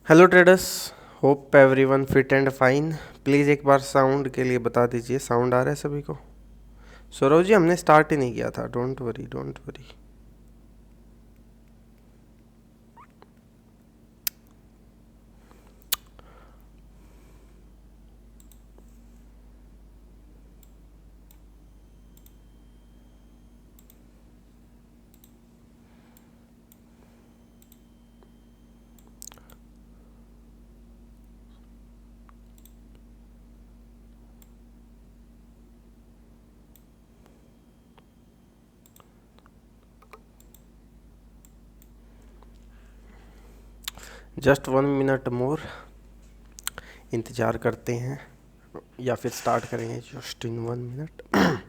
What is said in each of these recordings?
Hello traders, hope everyone fit and fine. Please एक बार sound के लिए बता दीजिए, साउंड आ रहा है सभी को? सौरभ जी, हमने स्टार्ट ही नहीं किया था। Don't worry don't worry. Just 1 minute मोर इंतज़ार करते हैं या फिर स्टार्ट करेंगे जस्ट इन 1 मिनट।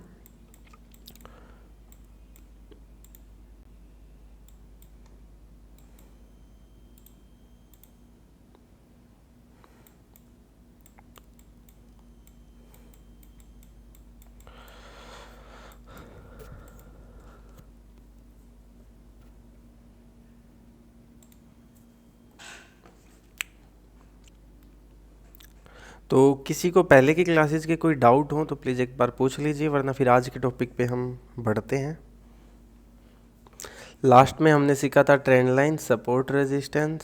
तो किसी को पहले की क्लासेस के कोई डाउट हो तो प्लीज़ एक बार पूछ लीजिए, वरना फिर आज के टॉपिक पे हम बढ़ते हैं। लास्ट में हमने सीखा था trend line, support resistance,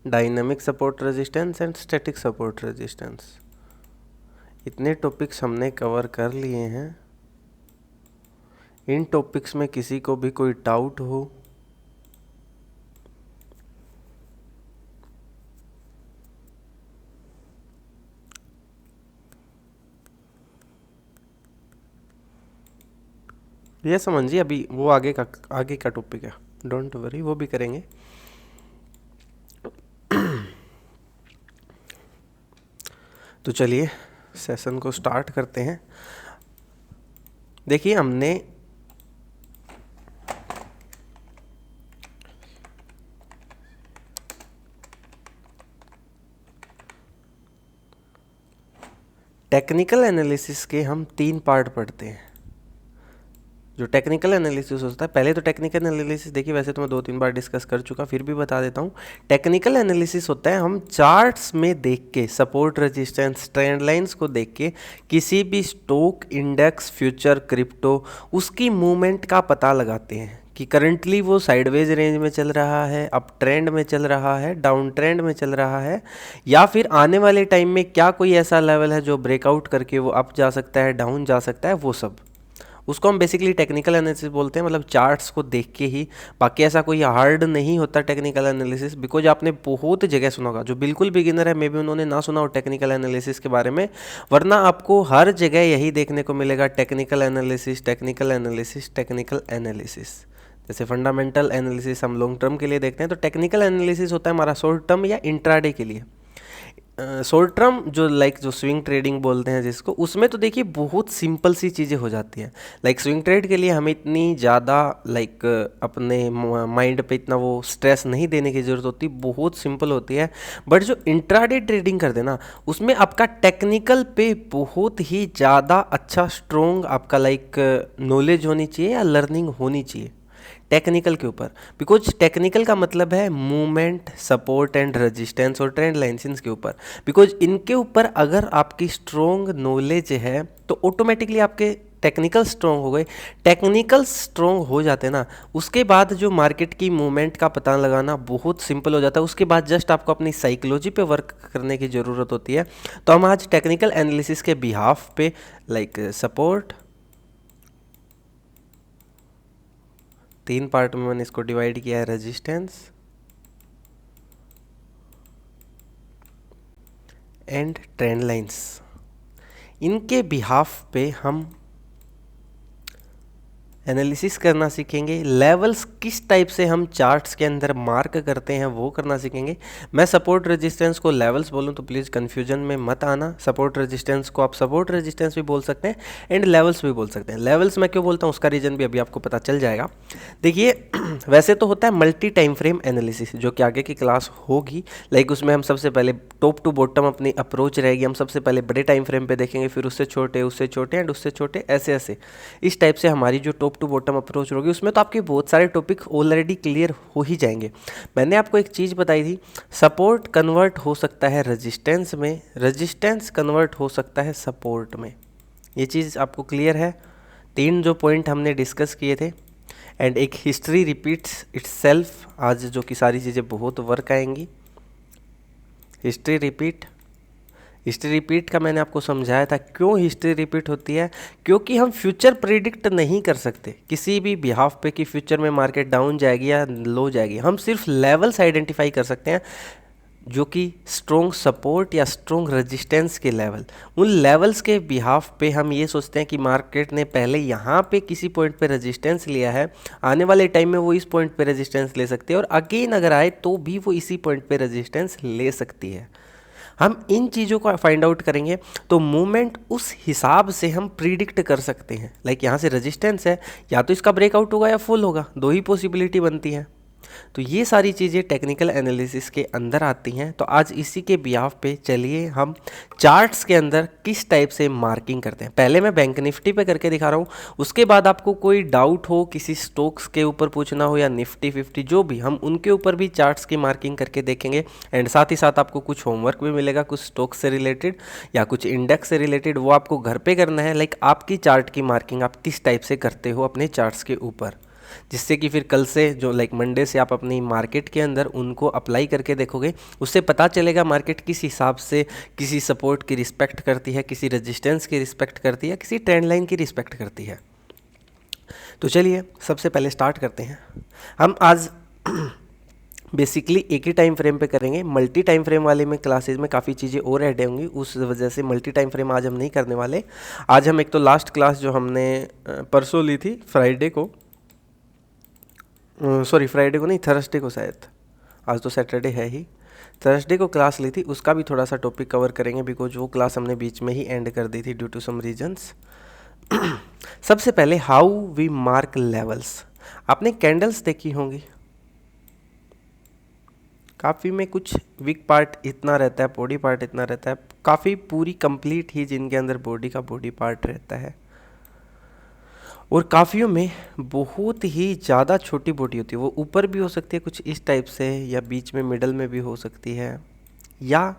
dynamic support resistance and static support resistance. इतने टॉपिक्स हमने कवर कर लिए हैं। इन टॉपिक्स में किसी को भी कोई डाउट हो ये समझिए, अभी वो आगे का टॉपिक है। डोंट वरी, वो भी करेंगे। तो चलिए सेशन को स्टार्ट करते हैं। देखिए, हमने टेक्निकल एनालिसिस के हम 3 पार्ट पढ़ते हैं। जो टेक्निकल एनालिसिस होता है, पहले तो टेक्निकल एनालिसिस देखिए, वैसे तो मैं 2-3 बार डिस्कस कर चुका, फिर भी बता देता हूँ। टेक्निकल एनालिसिस होता है हम चार्ट्स में देख के, सपोर्ट रेजिस्टेंस ट्रेंड लाइंस को देख के किसी भी स्टॉक, इंडेक्स, फ्यूचर, क्रिप्टो, उसकी मूवमेंट का पता लगाते हैं कि करंटली वो साइडवेज रेंज में चल रहा है, अप ट्रेंड में चल रहा है, डाउन ट्रेंड में चल रहा है, या फिर आने वाले टाइम में क्या कोई ऐसा लेवल है जो ब्रेकआउट करके वो अप जा सकता है, डाउन जा सकता है, वो सब। उसको हम बेसिकली टेक्निकल एनालिसिस बोलते हैं, मतलब चार्ट्स को देख के ही। बाकी ऐसा कोई हार्ड नहीं होता टेक्निकल एनालिसिस, बिकॉज आपने बहुत जगह सुना होगा। जो बिल्कुल बिगिनर है, मे बी उन्होंने ना सुना हो टेक्निकल एनालिसिस के बारे में, वरना आपको हर जगह यही देखने को मिलेगा, technical analysis technical analysis technical analysis. जैसे फंडामेंटल एनालिसिस हम लॉन्ग टर्म के लिए देखते हैं, तो टेक्निकल एनालिसिस होता है हमारा शॉर्ट टर्म या इंट्राडे के लिए। शॉर्ट टर्म जो स्विंग ट्रेडिंग बोलते हैं जिसको, उसमें तो देखिए बहुत सिंपल सी चीज़ें हो जाती हैं। स्विंग ट्रेड के लिए हमें इतनी ज़्यादा अपने माइंड पे इतना वो स्ट्रेस नहीं देने की ज़रूरत होती, बहुत सिंपल होती है। बट जो इंट्राडे ट्रेडिंग करते हैं ना, उसमें आपका टेक्निकल पे बहुत ही ज़्यादा अच्छा स्ट्रोंग आपका नॉलेज होनी चाहिए या लर्निंग होनी चाहिए टेक्निकल के ऊपर। बिकॉज टेक्निकल का मतलब है मूवमेंट, सपोर्ट एंड रेजिस्टेंस और ट्रेंड लाइंस के ऊपर। बिकॉज इनके ऊपर अगर आपकी स्ट्रोंग नॉलेज है तो ऑटोमेटिकली आपके टेक्निकल स्ट्रोंग हो गए। टेक्निकल स्ट्रोंग हो जाते ना, उसके बाद जो मार्केट की मूवमेंट का पता लगाना बहुत सिंपल हो जाता है। उसके बाद जस्ट आपको अपनी साइकोलॉजी पे वर्क करने की ज़रूरत होती है। तो हम आज टेक्निकल एनालिसिस के बिहाफ पे सपोर्ट, 3 पार्ट में मैंने इसको डिवाइड किया है, रेजिस्टेंस एंड ट्रेंड लाइंस। इनके बिहाफ पे हम एनालिसिस करना सीखेंगे। लेवल्स किस टाइप से हम चार्ट्स के अंदर मार्क करते हैं वो करना सीखेंगे। मैं सपोर्ट रेजिस्टेंस को लेवल्स बोलूँ तो प्लीज़ कन्फ्यूजन में मत आना। सपोर्ट रेजिस्टेंस को आप सपोर्ट रेजिस्टेंस भी बोल सकते हैं एंड लेवल्स भी बोल सकते हैं। लेवल्स मैं क्यों बोलता हूँ उसका रीज़न भी अभी आपको पता चल जाएगा। देखिए वैसे तो होता है मल्टी टाइम फ्रेम एनालिसिस, जो कि आगे की क्लास होगी। उसमें हम सबसे पहले टॉप टू बॉटम अपनी अप्रोच रहेगी। हम सबसे पहले बड़े टाइम फ्रेम पे देखेंगे, फिर उससे छोटे एंड उससे छोटे, ऐसे ऐसे इस टाइप से हमारी जो top top to bottom approach होगी, उसमें तो आपके बहुत सारे टॉपिक ऑलरेडी क्लियर हो ही जाएंगे। मैंने आपको एक चीज़ बताई थी, सपोर्ट कन्वर्ट हो सकता है रेजिस्टेंस में, रेजिस्टेंस कन्वर्ट हो सकता है सपोर्ट में। ये चीज़ आपको क्लियर है? तीन जो पॉइंट हमने डिस्कस किए थे। एंड एक हिस्ट्री रिपीट्स इट्सेल्फ, आज जो कि सारी चीज़ें बहुत वर्क आएंगी। हिस्ट्री रिपीट का मैंने आपको समझाया था क्यों हिस्ट्री रिपीट होती है, क्योंकि हम फ्यूचर प्रिडिक्ट नहीं कर सकते किसी भी बिहाफ पे कि फ्यूचर में मार्केट डाउन जाएगी या लो जाएगी। हम सिर्फ लेवल्स आइडेंटिफाई कर सकते हैं, जो कि स्ट्रॉन्ग सपोर्ट या स्ट्रॉन्ग रेजिस्टेंस के लेवल। उन लेवल्स के बिहाफ पे हम ये सोचते हैं कि मार्केट ने पहले यहाँ पे किसी पॉइंट पे रेजिस्टेंस लिया है, आने वाले टाइम में वो इस पॉइंट पे रेजिस्टेंस ले सकती है, और अगेन अगर आए तो भी वो इसी पॉइंट पे रेजिस्टेंस ले सकती है। हम इन चीज़ों को फाइंड आउट करेंगे तो मूवमेंट उस हिसाब से हम प्रिडिक्ट कर सकते हैं। लाइक यहाँ से रेजिस्टेंस है, या तो इसका ब्रेकआउट होगा या फुल होगा, दो ही पॉसिबिलिटी बनती है। तो ये सारी चीज़ें टेक्निकल एनालिसिस के अंदर आती हैं। तो आज इसी के बिहाफ पे चलिए हम चार्ट्स के अंदर किस टाइप से मार्किंग करते हैं। पहले मैं बैंक निफ्टी पे करके दिखा रहा हूँ, उसके बाद आपको कोई डाउट हो किसी स्टॉक्स के ऊपर पूछना हो या निफ्टी 50 जो भी, हम उनके ऊपर भी चार्ट्स की मार्किंग करके देखेंगे। एंड साथ ही साथ आपको कुछ होमवर्क भी मिलेगा, कुछ स्टॉक्स से रिलेटेड या कुछ इंडेक्स से रिलेटेड, वो आपको घर पे करना है। लाइक आपकी चार्ट की मार्किंग आप किस टाइप से करते हो अपने चार्ट्स के ऊपर, जिससे कि फिर कल से जो लाइक मंडे से आप अपनी मार्केट के अंदर उनको अप्लाई करके देखोगे, उससे पता चलेगा मार्केट किस हिसाब से किसी सपोर्ट की रिस्पेक्ट करती है, किसी रेजिस्टेंस की रिस्पेक्ट करती है, किसी ट्रेंड लाइन की रिस्पेक्ट करती है। तो चलिए सबसे पहले स्टार्ट करते हैं। हम आज बेसिकली एक ही टाइम फ्रेम पे करेंगे। मल्टी टाइम फ्रेम वाले में क्लासेज में काफ़ी चीज़ें और ऐड होंगी, उस वजह से मल्टी टाइम फ्रेम आज हम नहीं करने वाले। आज हम एक तो लास्ट क्लास जो हमने परसों ली थी फ्राइडे को, सॉरी फ्राइडे को नहीं, थर्सडे को शायद, आज तो सैटरडे है ही, थर्सडे को क्लास ली थी, उसका भी थोड़ा सा टॉपिक कवर करेंगे, बिकॉज वो क्लास हमने बीच में ही एंड कर दी थी ड्यू टू सम रीजंस। सबसे पहले हाउ वी मार्क लेवल्स। आपने कैंडल्स देखी होंगी, काफ़ी में कुछ वीक पार्ट इतना रहता है, बॉडी पार्ट इतना रहता है, काफ़ी पूरी कंप्लीट ही जिनके अंदर बॉडी का बॉडी पार्ट रहता है, और काफ़ियों में बहुत ही ज़्यादा छोटी बॉडी होती है। वो ऊपर भी हो सकती है कुछ इस टाइप से, या बीच में मिडल में भी हो सकती है, या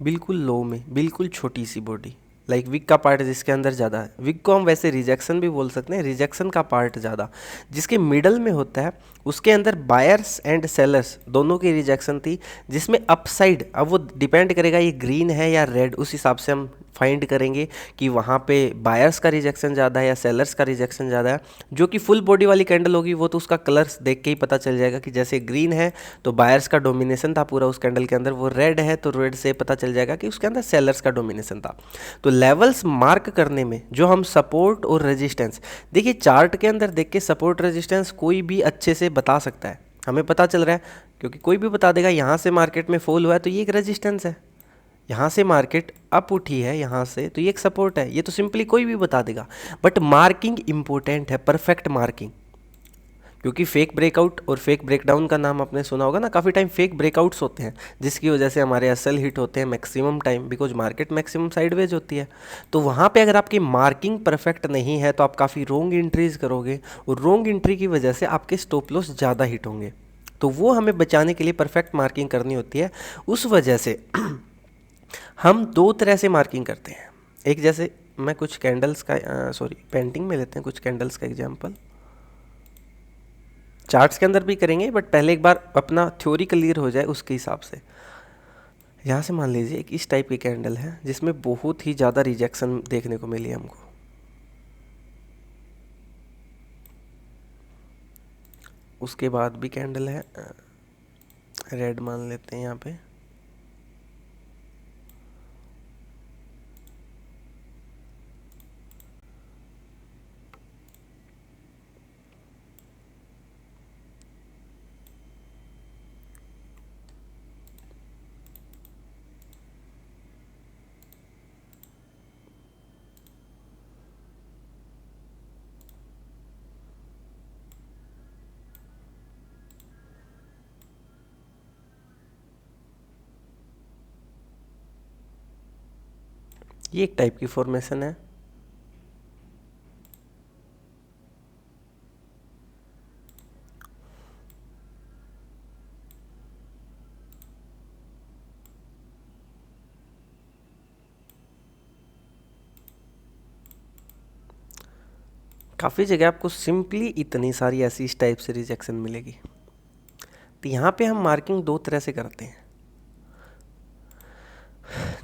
बिल्कुल लो में बिल्कुल छोटी सी बॉडी। लाइक विग का पार्ट जिसके अंदर ज़्यादा है, विग को हम वैसे रिजेक्शन भी बोल सकते हैं, रिजेक्शन का पार्ट ज़्यादा जिसके मिडल में होता है, उसके अंदर बायर्स एंड सेलर्स दोनों की रिजेक्शन थी, जिसमें अपसाइड, अब वो डिपेंड करेगा ये ग्रीन है या रेड, उस हिसाब से हम फाइंड करेंगे कि वहाँ पे बायर्स का रिजेक्शन ज़्यादा है या सेलर्स का रिजेक्शन ज़्यादा है। जो कि फुल बॉडी वाली कैंडल होगी वो तो उसका कलर्स देख के ही पता चल जाएगा कि जैसे ग्रीन है तो बायर्स का डोमिनेशन था पूरा उस कैंडल के अंदर, वो रेड है तो रेड से पता चल जाएगा कि उसके अंदर सेलर्स का डोमिनेशन था। तो लेवल्स मार्क करने में जो हम सपोर्ट और रेजिस्टेंस, देखिए चार्ट के अंदर देख के सपोर्ट रेजिस्टेंस कोई भी अच्छे से बता सकता है, हमें पता चल रहा है, क्योंकि कोई भी बता देगा यहाँ से मार्केट में फॉल हुआ है तो ये एक रेजिस्टेंस है, यहाँ से मार्केट अप उठी है यहाँ से तो ये एक सपोर्ट है, ये तो सिंपली कोई भी बता देगा। बट मार्किंग इंपॉर्टेंट है, परफेक्ट मार्किंग, क्योंकि फेक ब्रेकआउट और फेक ब्रेकडाउन का नाम आपने सुना होगा ना, काफ़ी टाइम फेक ब्रेकआउट्स होते हैं जिसकी वजह से हमारे असल हिट होते हैं maximum time, because market maximum sideways होती है। तो वहाँ पे अगर आपकी मार्किंग परफेक्ट नहीं है तो आप काफ़ी रोंग एंट्रीज करोगे, और रोंग एंट्री की वजह से आपके स्टॉप लॉस ज़्यादा हिट होंगे। तो वो हमें बचाने के लिए परफेक्ट मार्किंग करनी होती है। उस वजह से हम दो तरह से मार्किंग करते हैं। एक, जैसे मैं कुछ कैंडल्स का सॉरी पेंटिंग में लेते हैं कुछ कैंडल्स का एग्जांपल, चार्ट्स के अंदर भी करेंगे बट पहले एक बार अपना थ्योरी क्लियर हो जाए उसके हिसाब से। यहाँ से मान लीजिए एक इस टाइप की कैंडल है जिसमें बहुत ही ज़्यादा रिजेक्शन देखने को मिली हमको, उसके बाद भी कैंडल है रेड मान लेते हैं यहाँ पे, ये एक टाइप की फॉर्मेशन है। काफ़ी जगह आपको सिंपली इतनी सारी ऐसी इस टाइप से रिजेक्शन मिलेगी। तो यहाँ पे हम मार्किंग दो तरह से करते हैं।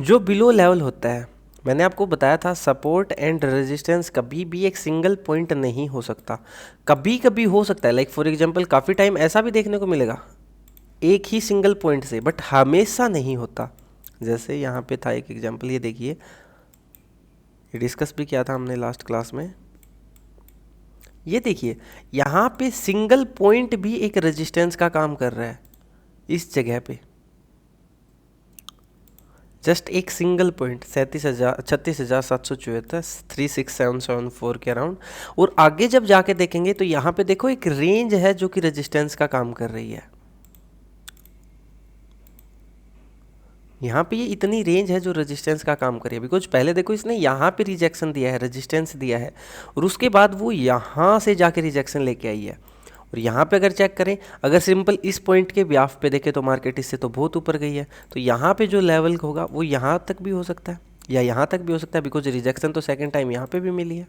जो बिलो लेवल होता है, मैंने आपको बताया था सपोर्ट एंड रेजिस्टेंस कभी भी एक सिंगल पॉइंट नहीं हो सकता, कभी कभी हो सकता है। लाइक फॉर एग्जांपल काफ़ी टाइम ऐसा भी देखने को मिलेगा एक ही सिंगल पॉइंट से, बट हमेशा नहीं होता। जैसे यहाँ पे था एक एग्जांपल, ये देखिए, ये डिस्कस भी किया था हमने लास्ट क्लास में। ये देखिए यहाँ पे सिंगल पॉइंट भी एक रेजिस्टेंस का काम कर रहा है इस जगह पे, जस्ट एक सिंगल पॉइंट 36,774 36774 के अराउंड। और आगे जब जाके देखेंगे तो यहाँ पे देखो एक रेंज है जो कि रेजिस्टेंस का काम कर रही है। यहाँ पे ये इतनी रेंज है जो रेजिस्टेंस का काम कर रही है, बिकॉज पहले देखो इसने यहाँ पे रिजेक्शन दिया है, रेजिस्टेंस दिया है, और उसके बाद वो यहाँ से जाके रिजेक्शन लेके आई है। और यहाँ पे अगर चेक करें, अगर सिंपल इस पॉइंट के ब्याफ पे देखें तो मार्केट इससे तो बहुत ऊपर गई है, तो यहाँ पे जो लेवल होगा वो यहाँ तक भी हो सकता है या यहाँ तक भी हो सकता है, बिकॉज रिजेक्शन तो सेकेंड टाइम यहाँ पे भी मिली है।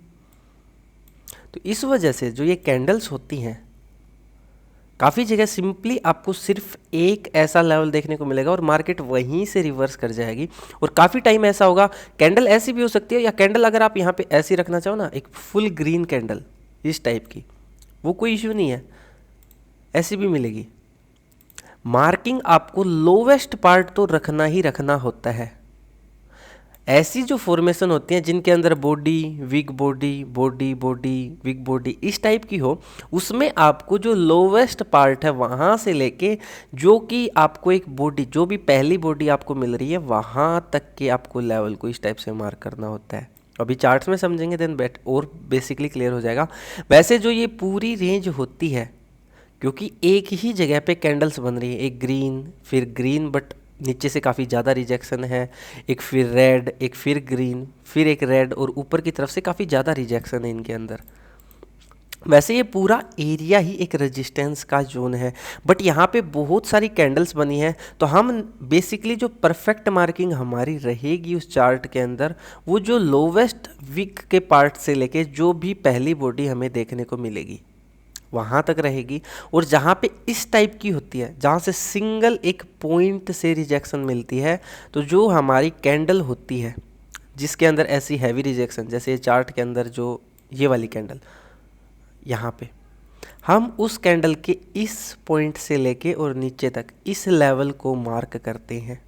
तो इस वजह से जो ये कैंडल्स होती हैं, काफ़ी जगह सिंपली आपको सिर्फ एक ऐसा लेवल देखने को मिलेगा और मार्केट वहीं से रिवर्स कर जाएगी। और काफ़ी टाइम ऐसा होगा, कैंडल ऐसी भी हो सकती है, या कैंडल अगर आप यहाँ पे ऐसी रखना चाहो ना, एक फुल ग्रीन कैंडल इस टाइप की, वो कोई इश्यू नहीं है, ऐसी भी मिलेगी। मार्किंग आपको लोवेस्ट पार्ट तो रखना ही रखना होता है। ऐसी जो फॉर्मेशन होती हैं जिनके अंदर body wick body body body wick body इस टाइप की हो, उसमें आपको जो लोवेस्ट पार्ट है वहाँ से लेके जो कि आपको एक बॉडी, जो भी पहली बॉडी आपको मिल रही है वहाँ तक के आपको लेवल को इस टाइप से मार्क करना होता है। अभी चार्ट्स में समझेंगे देन और बेसिकली क्लियर हो जाएगा। वैसे जो ये पूरी रेंज होती है, क्योंकि एक ही जगह पे कैंडल्स बन रही है, एक ग्रीन फिर ग्रीन बट नीचे से काफ़ी ज़्यादा रिजेक्शन है, एक फिर रेड, एक फिर ग्रीन, फिर एक रेड, और ऊपर की तरफ से काफ़ी ज़्यादा रिजेक्शन है इनके अंदर। वैसे ये पूरा एरिया ही एक रेजिस्टेंस का जोन है, बट यहाँ पे बहुत सारी कैंडल्स बनी है, तो हम बेसिकली जो परफेक्ट मार्किंग हमारी रहेगी उस चार्ट के अंदर, वो जो लोवेस्ट विक के पार्ट से लेके जो भी पहली बॉडी हमें देखने को मिलेगी वहाँ तक रहेगी। और जहाँ पे इस टाइप की होती है, जहाँ से सिंगल एक पॉइंट से रिजेक्शन मिलती है, तो जो हमारी कैंडल होती है जिसके अंदर ऐसी हैवी रिजेक्शन, जैसे चार्ट के अंदर जो ये वाली कैंडल यहाँ पे, हम उस कैंडल के इस पॉइंट से लेके और नीचे तक इस लेवल को मार्क करते हैं।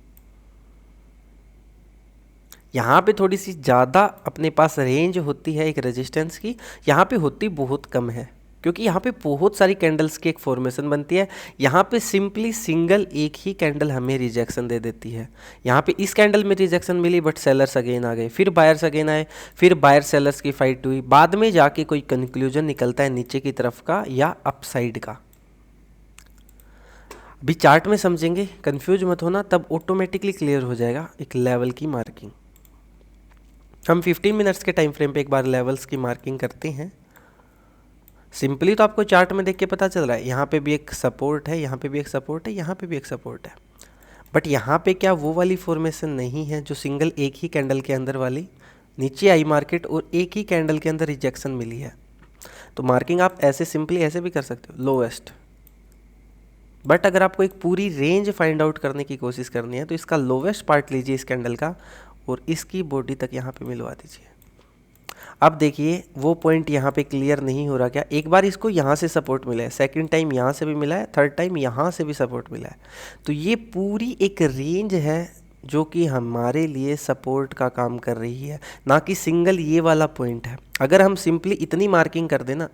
यहाँ पे थोड़ी सी ज़्यादा अपने पास रेंज होती है एक रेजिस्टेंस की, यहाँ पे होती बहुत कम है, क्योंकि यहाँ पे बहुत सारी कैंडल्स की एक फॉर्मेशन बनती है। यहाँ पे सिंपली सिंगल एक ही कैंडल हमें रिजेक्शन दे देती है। यहाँ पे इस कैंडल में रिजेक्शन मिली बट सेलर्स अगेन आ गए, फिर बायर्स अगेन आए, फिर बायर सेलर्स की फाइट हुई, बाद में जाके कोई कंक्लूजन निकलता है नीचे की तरफ का या अपसाइड का। अभी चार्ट में समझेंगे, कंफ्यूज मत होना, तब ऑटोमेटिकली क्लियर हो जाएगा एक लेवल की मार्किंग। हम 15 मिनट्स के टाइम फ्रेम पे एक बार लेवल्स की मार्किंग करते हैं। सिंपली तो आपको चार्ट में देख के पता चल रहा है, यहाँ पे भी एक सपोर्ट है, यहाँ पे भी एक सपोर्ट है, यहाँ पे भी एक सपोर्ट है, बट यहाँ पे क्या वो वाली फॉर्मेशन नहीं है जो सिंगल एक ही कैंडल के अंदर वाली नीचे आई मार्केट और एक ही कैंडल के अंदर रिजेक्शन मिली है। तो मार्किंग आप ऐसे सिंपली ऐसे भी कर सकते हो, लोवेस्ट। बट अगर आपको एक पूरी रेंज फाइंड आउट करने की कोशिश करनी है तो इसका लोवेस्ट पार्ट लीजिए इस कैंडल का और इसकी बॉडी तक यहाँ पे मिलवा दीजिए। अब देखिए वो पॉइंट यहाँ पे क्लियर नहीं हो रहा क्या, एक बार इसको यहाँ से सपोर्ट मिला है, सेकंड टाइम यहाँ से भी मिला है, थर्ड टाइम यहाँ से भी सपोर्ट मिला है, तो ये पूरी एक रेंज है जो कि हमारे लिए सपोर्ट का काम कर रही है, ना कि सिंगल ये वाला पॉइंट है। अगर हम सिंपली इतनी मार्किंग कर देना,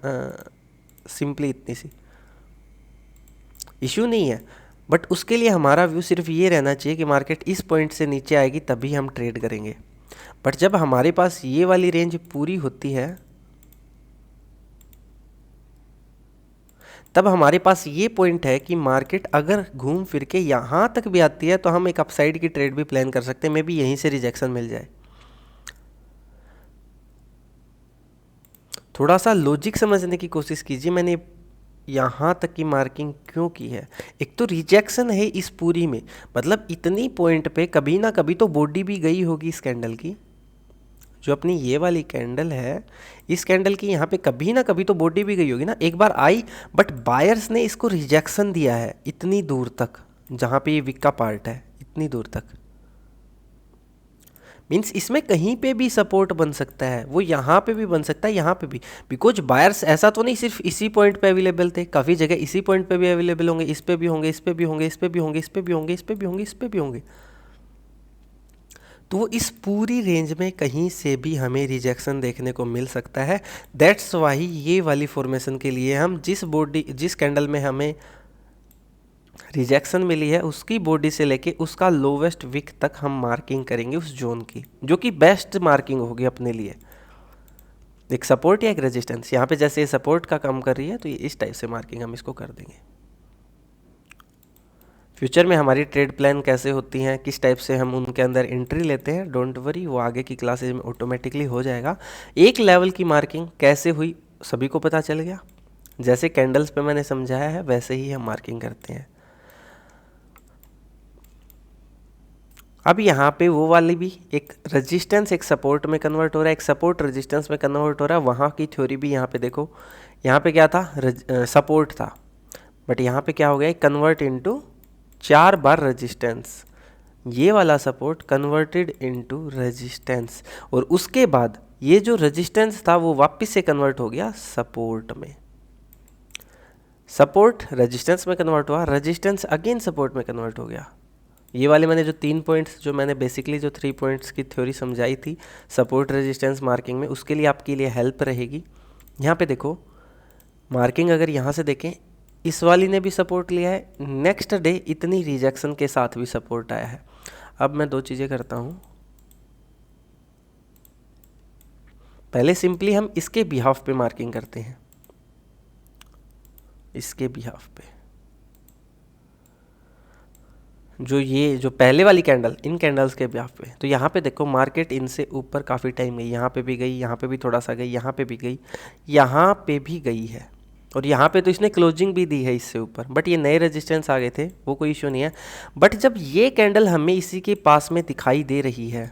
सिंपली इतनी सी, इश्यू नहीं है, बट उसके लिए हमारा व्यू सिर्फ ये रहना चाहिए कि मार्केट इस पॉइंट से नीचे आएगी तभी हम ट्रेड करेंगे। बट जब हमारे पास ये वाली रेंज पूरी होती है तब हमारे पास ये पॉइंट है कि मार्केट अगर घूम फिर के यहाँ तक भी आती है तो हम एक अपसाइड की ट्रेड भी प्लान कर सकते हैं, मे बी यहीं से रिजेक्शन मिल जाए। थोड़ा सा लॉजिक समझने की कोशिश कीजिए, मैंने यहाँ तक की मार्किंग क्यों की है। एक तो रिजेक्शन है इस पूरी में, मतलब इतनी पॉइंट पे कभी ना कभी तो बॉडी भी गई होगी इस कैंडल की, जो अपनी ये वाली कैंडल है, इस कैंडल की यहाँ पे कभी ना कभी तो बॉडी भी गई होगी ना, एक बार आई बट बायर्स ने इसको रिजेक्शन दिया है इतनी दूर तक, जहाँ पे ये विक का पार्ट है इतनी दूर तक। मीन्स इसमें कहीं पे भी सपोर्ट बन सकता है, वो यहाँ पे भी बन सकता है, यहाँ पे भी, बिकॉज बायर्स ऐसा तो नहीं सिर्फ इसी पॉइंट पे अवेलेबल थे, काफ़ी जगह इसी पॉइंट पे भी अवेलेबल होंगे, इस पे भी होंगे, इस पे भी होंगे, इस पे भी होंगे, इस पे भी होंगे, इस पे भी होंगे, इस पे भी होंगे। तो इस पूरी रेंज में कहीं से भी हमें रिजेक्शन देखने को मिल सकता है। दैट्स वाही ये वाली फॉर्मेशन के लिए हम जिस कैंडल में हमें रिजेक्शन मिली है उसकी बॉडी से लेके उसका लोवेस्ट विक तक हम मार्किंग करेंगे उस जोन की, जो कि बेस्ट मार्किंग होगी अपने लिए। एक सपोर्ट या एक रेजिस्टेंस, यहाँ पे जैसे ये सपोर्ट का काम कर रही है तो ये इस टाइप से मार्किंग हम इसको कर देंगे। फ्यूचर में हमारी ट्रेड प्लान कैसे होती हैं, किस टाइप से हम उनके अंदर एंट्री लेते हैं, डोंट वरी, वो आगे की क्लासेज में ऑटोमेटिकली हो जाएगा। एक लेवल की मार्किंग कैसे हुई सभी को पता चल गया, जैसे कैंडल्स पे मैंने समझाया है वैसे ही हम मार्किंग करते हैं। अब यहाँ पे वो वाली भी एक रेजिस्टेंस एक सपोर्ट में कन्वर्ट हो रहा है, एक सपोर्ट रेजिस्टेंस में कन्वर्ट हो रहा है, वहाँ की थ्योरी भी यहाँ पे देखो, यहाँ पे क्या था, सपोर्ट था, बट यहाँ पे क्या हो गया, कन्वर्ट इनटू 4 बार रेजिस्टेंस, ये वाला सपोर्ट कन्वर्टेड इनटू रेजिस्टेंस, और उसके बाद ये जो रेजिस्टेंस था वो वापस से कन्वर्ट हो गया सपोर्ट में, सपोर्ट रेजिस्टेंस में कन्वर्ट हुआ, रेजिस्टेंस अगेन सपोर्ट में कन्वर्ट हो गया। ये वाले मैंने जो 3 पॉइंट्स, जो मैंने बेसिकली जो 3 पॉइंट्स की थ्योरी समझाई थी सपोर्ट रेजिस्टेंस मार्किंग में, उसके लिए आपके लिए हेल्प रहेगी। यहाँ पे देखो मार्किंग अगर यहाँ से देखें, इस वाली ने भी सपोर्ट लिया है, नेक्स्ट डे इतनी रिजेक्शन के साथ भी सपोर्ट आया है। अब मैं 2 चीज़ें करता हूँ, पहले सिंपली हम इसके बिहाफ पे मार्किंग करते हैं, इसके बिहाफ पे जो पहले वाली कैंडल, इन कैंडल्स के बिहाफ पे, तो यहाँ पे देखो मार्केट इनसे ऊपर काफ़ी टाइम गई, यहाँ पे भी गई, यहाँ पे भी थोड़ा सा गई, यहाँ पे भी गई, यहाँ पे भी गई है, और यहाँ पे तो इसने क्लोजिंग भी दी है इससे ऊपर, बट ये नए रेजिस्टेंस आ गए थे, वो कोई इशू नहीं है। बट जब ये कैंडल हमें इसी के पास में दिखाई दे रही है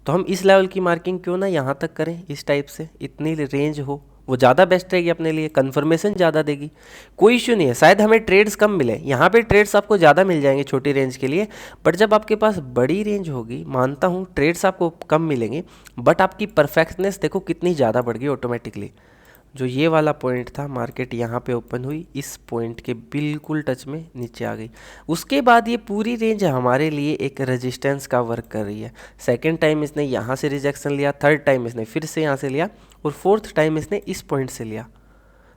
तो हम इस लेवल की मार्किंग क्यों ना यहाँ तक करें, इस टाइप से, इतनी रेंज हो, वो ज़्यादा बेस्ट रहेगी अपने लिए, कन्फर्मेशन ज़्यादा देगी, कोई इशू नहीं है। शायद हमें ट्रेड्स कम मिले, यहाँ पे ट्रेड्स आपको ज़्यादा मिल जाएंगे छोटी रेंज के लिए, बट जब आपके पास बड़ी रेंज होगी, मानता हूँ ट्रेड्स आपको कम मिलेंगे, बट आपकी परफेक्टनेस देखो कितनी ज़्यादा बढ़ गई ऑटोमेटिकली। जो ये वाला पॉइंट था, मार्केट यहाँ पे ओपन हुई, इस पॉइंट के बिल्कुल टच में नीचे आ गई, उसके बाद ये पूरी रेंज हमारे लिए एक रेजिस्टेंस का वर्क कर रही है। सेकंड टाइम इसने यहाँ से रिजेक्शन लिया, थर्ड टाइम इसने फिर से यहाँ से लिया, और फोर्थ टाइम इसने इस पॉइंट से लिया।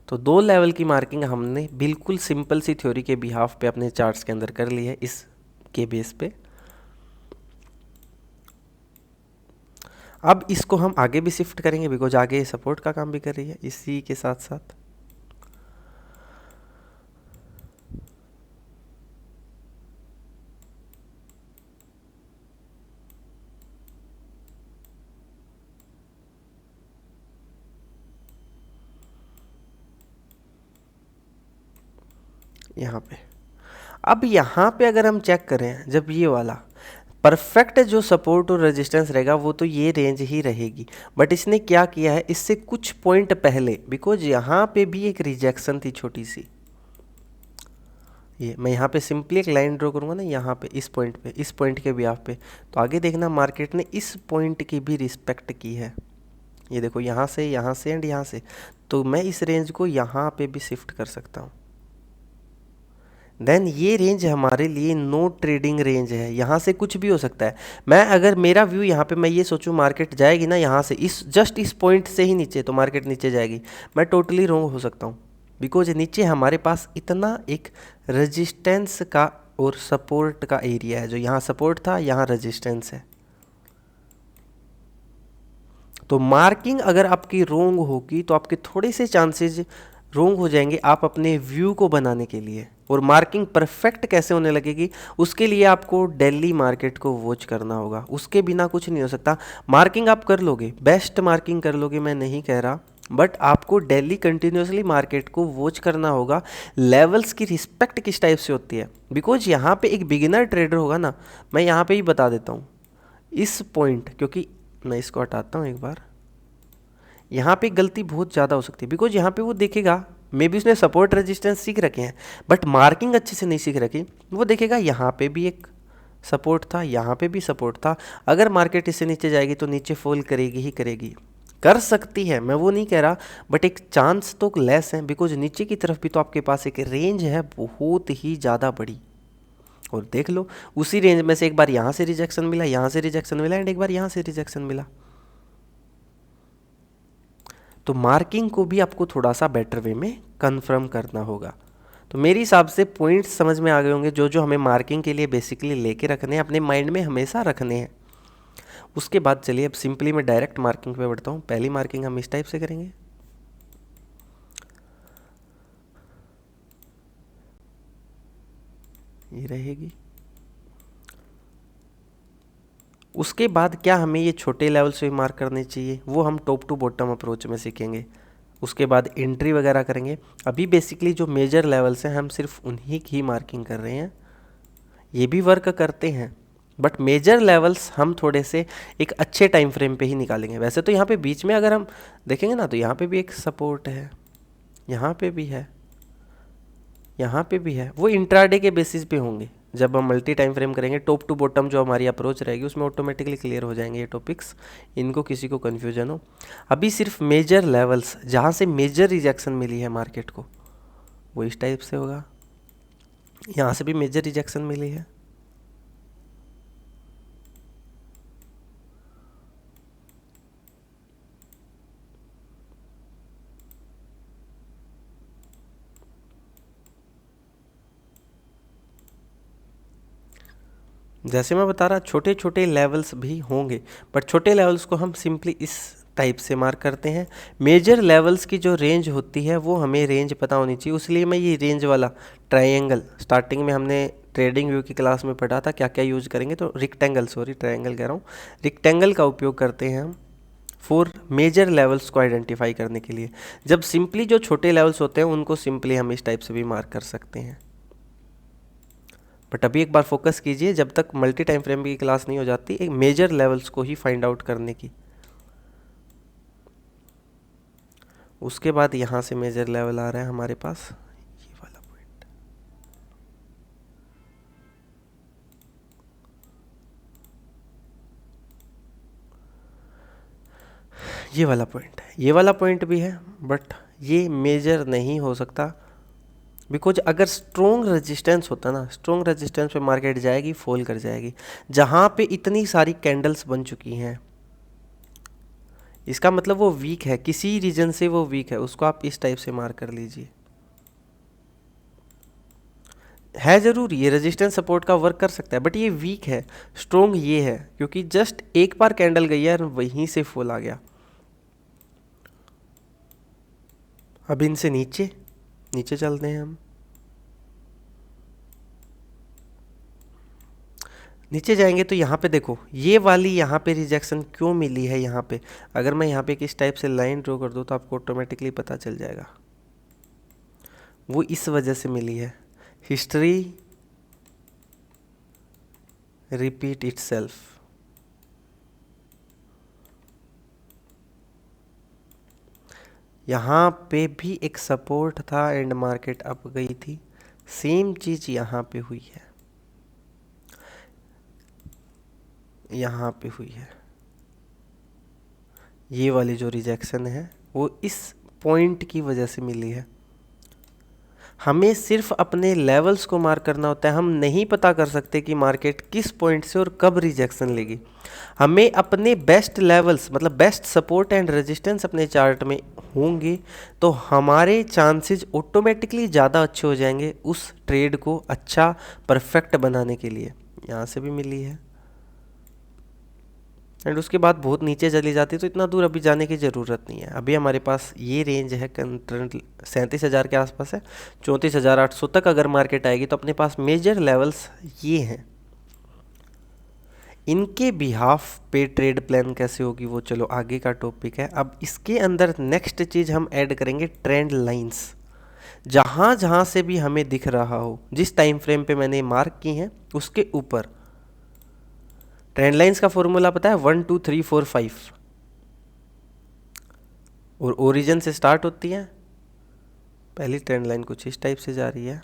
तो 2 लेवल की मार्किंग हमने बिल्कुल सिंपल सी थ्योरी के बिहाफ पे अपने चार्ट्स के अंदर कर ली है, इस के बेस पे। अब इसको हम आगे भी शिफ्ट करेंगे, बिकॉज आगे सपोर्ट का काम भी कर रही है इसी के साथ साथ। अब यहाँ पे अगर हम चेक करें, जब ये वाला परफेक्ट जो सपोर्ट और रेजिस्टेंस रहेगा वो तो ये रेंज ही रहेगी, बट इसने क्या किया है, इससे कुछ पॉइंट पहले, बिकॉज यहाँ पे भी एक रिजेक्शन थी छोटी सी, ये मैं यहाँ पे सिंपली एक लाइन ड्रॉ करूँगा ना, यहाँ पे इस पॉइंट के बिहाफ पे, तो आगे देखना मार्केट ने इस पॉइंट की भी रिस्पेक्ट की है। ये देखो यहाँ से एंड यहाँ से, तो मैं इस रेंज को यहाँ पे भी शिफ्ट कर सकता हूँ। देन ये रेंज हमारे लिए नो ट्रेडिंग रेंज है, यहाँ से कुछ भी हो सकता है। मैं अगर मेरा व्यू यहाँ पे मैं ये सोचूं मार्केट जाएगी ना यहाँ से, इस जस्ट इस पॉइंट से ही नीचे, तो मार्केट नीचे जाएगी, मैं टोटली रॉन्ग हो सकता हूँ, बिकॉज नीचे हमारे पास इतना एक रेजिस्टेंस का और सपोर्ट का एरिया है, जो यहाँ सपोर्ट था यहाँ रेजिस्टेंस है। तो मार्किंग अगर आपकी रॉन्ग होगी तो आपके थोड़े से चांसेस रॉन्ग हो जाएंगे आप अपने व्यू को बनाने के लिए। और मार्किंग परफेक्ट कैसे होने लगेगी, उसके लिए आपको डेली मार्केट को वॉच करना होगा, उसके बिना कुछ नहीं हो सकता। मार्किंग आप कर लोगे, बेस्ट मार्किंग कर लोगे, मैं नहीं कह रहा, बट आपको डेली कंटिन्यूसली मार्केट को वॉच करना होगा। लेवल्स की रिस्पेक्ट किस टाइप से होती है, बिकॉज यहाँ पे एक बिगिनर ट्रेडर होगा ना, मैं यहाँ पे ही बता देता हूँ, इस पॉइंट, क्योंकि मैं इसको हटाता हूँ एक बार। यहाँ पे गलती बहुत ज़्यादा हो सकती है, बिकॉज यहाँ पे वो देखेगा मे बी उसने सपोर्ट रेजिस्टेंस सीख रखे हैं बट मार्किंग अच्छे से नहीं सीख रखी। वो देखेगा यहाँ पे भी एक सपोर्ट था, यहाँ पे भी सपोर्ट था, अगर मार्केट इससे नीचे जाएगी तो नीचे फॉल करेगी ही करेगी। कर सकती है, मैं वो नहीं कह रहा, बट एक चांस तो लेस है, बिकॉज नीचे की तरफ भी तो आपके पास एक रेंज है बहुत ही ज़्यादा बड़ी। और देख लो उसी रेंज में से एक बार यहाँ से रिजेक्शन मिला, यहाँ से रिजेक्शन मिला एंड एक बार यहाँ से रिजेक्शन मिला। तो मार्किंग को भी आपको थोड़ा सा बेटर वे में कन्फर्म करना होगा। तो मेरे हिसाब से पॉइंट्स समझ में आ गए होंगे जो जो हमें मार्किंग के लिए बेसिकली लेके रखने हैं, अपने माइंड में हमेशा रखने हैं। उसके बाद चलिए अब सिंपली मैं डायरेक्ट मार्किंग पे बढ़ता हूँ। पहली मार्किंग हम इस टाइप से करेंगे, ये रहेगी। उसके बाद क्या हमें ये छोटे लेवल से मार्क करने चाहिए, वो हम टॉप टू बॉटम अप्रोच में सीखेंगे। उसके बाद एंट्री वगैरह करेंगे। अभी बेसिकली जो मेजर लेवल्स हैं हम सिर्फ उन्हीं की मार्किंग कर रहे हैं, ये भी वर्क करते हैं बट मेजर लेवल्स हम थोड़े से एक अच्छे टाइम फ्रेम पे ही निकालेंगे। वैसे तो यहाँ पे बीच में अगर हम देखेंगे ना तो यहाँ पे भी एक सपोर्ट है, यहाँ पे भी है, यहाँ पे भी है, वो इंट्राडे के बेसिस पे होंगे। जब हम मल्टी टाइम फ्रेम करेंगे टॉप टू बॉटम जो हमारी अप्रोच रहेगी उसमें ऑटोमेटिकली क्लियर हो जाएंगे ये टॉपिक्स, इनको किसी को कन्फ्यूजन हो। अभी सिर्फ मेजर लेवल्स जहाँ से मेजर रिजेक्शन मिली है मार्केट को वो इस टाइप से होगा, यहाँ से भी मेजर रिजेक्शन मिली है, जैसे मैं बता रहा छोटे छोटे लेवल्स भी होंगे बट छोटे लेवल्स को हम सिंपली इस टाइप से मार्क करते हैं। मेजर लेवल्स की जो रेंज होती है वो हमें रेंज पता होनी चाहिए, इसलिए मैं ये रेंज वाला ट्रायंगल, स्टार्टिंग में हमने ट्रेडिंग व्यू की क्लास में पढ़ा था क्या क्या यूज करेंगे, तो रिक्टेंगल, सॉरी ट्रायंगल कह रहा हूँ, रिक्टेंगल का उपयोग करते हैं हम फॉर मेजर लेवल्स को आइडेंटिफाई करने के लिए। जब सिंपली जो छोटे लेवल्स होते हैं उनको सिंपली हम इस टाइप से भी मार्क कर सकते हैं। बट अभी एक बार फोकस कीजिए, जब तक मल्टी टाइम फ्रेम की क्लास नहीं हो जाती, एक मेजर लेवल्स को ही फाइंड आउट करने की। उसके बाद यहाँ से मेजर लेवल आ रहा है हमारे पास, ये वाला पॉइंट, ये वाला पॉइंट है, ये वाला पॉइंट भी है बट ये मेजर नहीं हो सकता बिकॉज अगर स्ट्रॉन्ग रेजिस्टेंस होता ना, स्ट्रॉन्ग रेजिस्टेंस पे मार्केट जाएगी, फॉल कर जाएगी। जहाँ पे इतनी सारी कैंडल्स बन चुकी हैं इसका मतलब वो वीक है, किसी रीजन से वो वीक है, उसको आप इस टाइप से मार्क कर लीजिए। है ज़रूर ये रेजिस्टेंस सपोर्ट का वर्क कर सकता है बट ये वीक है, स्ट्रॉन्ग ये है क्योंकि जस्ट एक बार कैंडल गई है और वहीं से फॉल आ गया। अब इनसे नीचे नीचे चलते हैं हम, नीचे जाएंगे तो यहाँ पे देखो ये वाली यहाँ पे रिजेक्शन क्यों मिली है। यहाँ पे अगर मैं यहाँ पे किस टाइप से लाइन ड्रॉ कर दूँ तो आपको ऑटोमेटिकली पता चल जाएगा, वो इस वजह से मिली है। हिस्ट्री रिपीट इटसेल्फ, यहाँ पे भी एक सपोर्ट था एंड मार्केट अप गई थी, सेम चीज़ यहाँ पे हुई है, यहाँ पे हुई है। ये वाली जो रिजेक्शन है वो इस पॉइंट की वजह से मिली है। हमें सिर्फ अपने लेवल्स को मार्क करना होता है, हम नहीं पता कर सकते कि मार्केट किस पॉइंट से और कब रिजेक्शन लेगी। हमें अपने बेस्ट लेवल्स मतलब बेस्ट सपोर्ट एंड रेजिस्टेंस अपने चार्ट में होंगे तो हमारे चांसेस ऑटोमेटिकली ज़्यादा अच्छे हो जाएंगे उस ट्रेड को अच्छा परफेक्ट बनाने के लिए। यहाँ से भी मिली है एंड उसके बाद बहुत नीचे चली जाती है तो इतना दूर अभी जाने की ज़रूरत नहीं है। अभी हमारे पास ये रेंज है 37,000 के आसपास है, 34,800 तक अगर मार्केट आएगी तो अपने पास मेजर लेवल्स ये हैं। इनके बिहाफ पे ट्रेड प्लान कैसे होगी वो चलो आगे का टॉपिक है। अब इसके अंदर नेक्स्ट चीज़ हम ऐड करेंगे ट्रेंड लाइंस। जहाँ जहाँ से भी हमें दिख रहा हो, जिस टाइम फ्रेम पे मैंने मार्क की हैं उसके ऊपर ट्रेंड लाइंस का फॉर्मूला पता है 1 2 3 4 5, और ओरिजिन से स्टार्ट होती है। पहली ट्रेंड लाइन कुछ इस टाइप से जा रही है,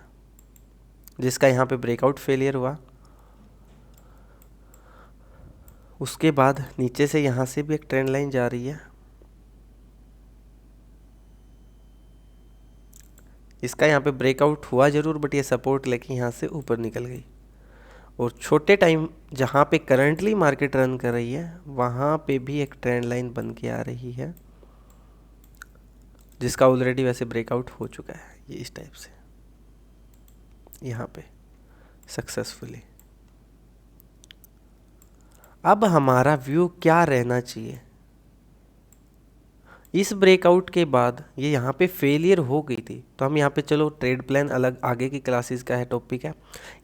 जिसका यहाँ पे ब्रेकआउट फेलियर हुआ। उसके बाद नीचे से यहाँ से भी एक ट्रेंड लाइन जा रही है, इसका यहाँ पे ब्रेकआउट हुआ जरूर, बट ये सपोर्ट लेके यहाँ से ऊपर निकल गई। और छोटे टाइम जहाँ पे करंटली मार्केट रन कर रही है वहाँ पे भी एक ट्रेंड लाइन बन के आ रही है, जिसका ऑलरेडी वैसे ब्रेकआउट हो चुका है, ये इस टाइप से यहाँ पे सक्सेसफुली। अब हमारा व्यू क्या रहना चाहिए? इस ब्रेकआउट के बाद ये यहाँ पे फेलियर हो गई थी, तो हम यहाँ पे चलो ट्रेड प्लान अलग आगे की क्लासेस का है, टॉपिक है।